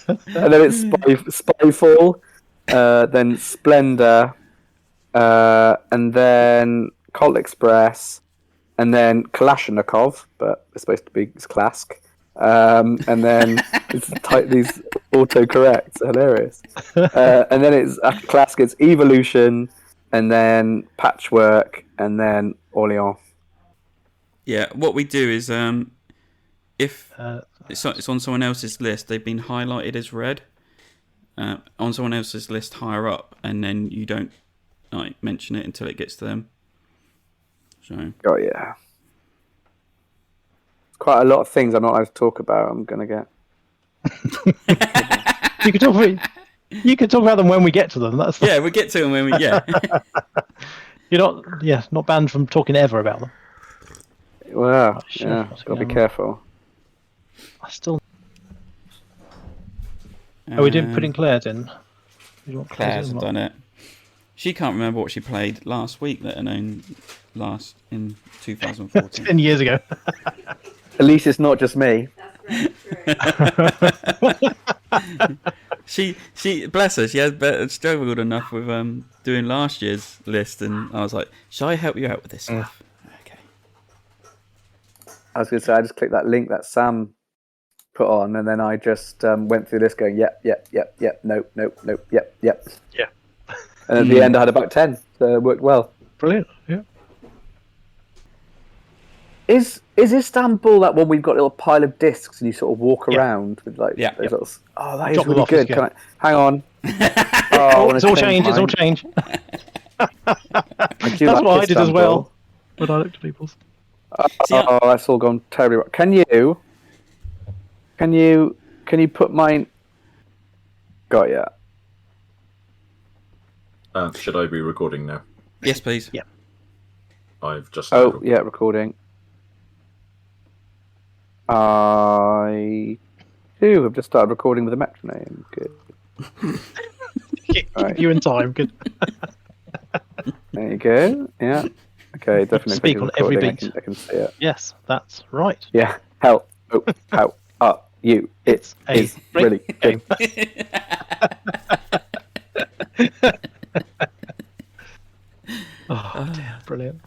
Speaker 4: And then it's Spyfall, then Splendor, and then Colt Express, and then Kalashnikov, but it's supposed to be KLASK, and then it's these autocorrects, hilarious. And then it's after KLASK, it's Evolution, and then Patchwork, and then Orléans.
Speaker 2: Yeah, what we do is if it's on someone else's list, they've been highlighted as red on someone else's list higher up, and then you don't mention it until it gets to them. So.
Speaker 4: Oh yeah, quite a lot of things I'm not allowed to talk about. I'm gonna get.
Speaker 1: You can talk about them when we get to them. That's
Speaker 2: Yeah, we get to them when we
Speaker 1: You're not banned from talking ever about them.
Speaker 4: Well,
Speaker 1: Sure,
Speaker 4: yeah, gotta be careful.
Speaker 1: I still. We didn't put in Claire's in.
Speaker 2: Claire's done it. She can't remember what she played last week, let alone last in 2014.
Speaker 1: 10 years ago.
Speaker 4: At least it's not just me.
Speaker 2: She bless her. She has struggled enough with doing last year's list, and I was like, "Shall I help you out with this stuff?" Okay.
Speaker 4: I was going to say, I just clicked that link that Sam put on, and then I just went through this going, yep, nope, yep.
Speaker 1: Yeah.
Speaker 4: And at the end, I had about 10, so it worked well.
Speaker 1: Brilliant. Yeah.
Speaker 4: Is Istanbul that one we've got a little pile of discs and you sort of walk around with those little... Oh, that is
Speaker 1: Drop them
Speaker 4: really
Speaker 1: off,
Speaker 4: good.
Speaker 1: yeah.
Speaker 4: Hang on.
Speaker 1: It's all change. It's all change. That's what I did as well when I looked at people's.
Speaker 4: That's all gone terribly wrong. Can you put mine? Got ya.
Speaker 3: Should I be recording now?
Speaker 2: Yes, please.
Speaker 1: Yeah.
Speaker 3: I've just.
Speaker 4: Recording. I too have just started recording with a metronome. Good.
Speaker 1: Keep you in time. Good.
Speaker 4: There you go. Yeah. Okay, definitely
Speaker 1: Speak on every
Speaker 4: recording.
Speaker 1: beat.
Speaker 4: I can see it.
Speaker 1: Yes, that's right.
Speaker 4: Yeah. How are you?
Speaker 1: It's a
Speaker 4: It's
Speaker 1: great
Speaker 4: really
Speaker 1: game. Oh dear, brilliant.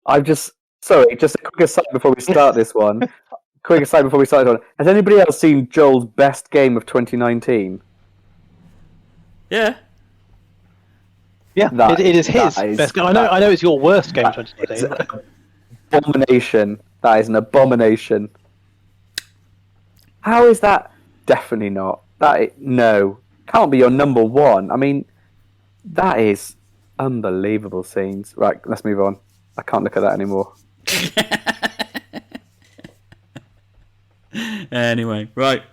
Speaker 4: I've just just a quick aside before we start this one. Has anybody else seen Joel's best game of 2019?
Speaker 2: Yeah.
Speaker 1: Yeah, it is his best game. I know it's your worst game of 2019. But...
Speaker 4: Abomination. That is an abomination. How is that? Definitely not. No. Can't be your number one. I mean, that is unbelievable scenes. Right, let's move on. I can't look at that anymore.
Speaker 2: Anyway, right.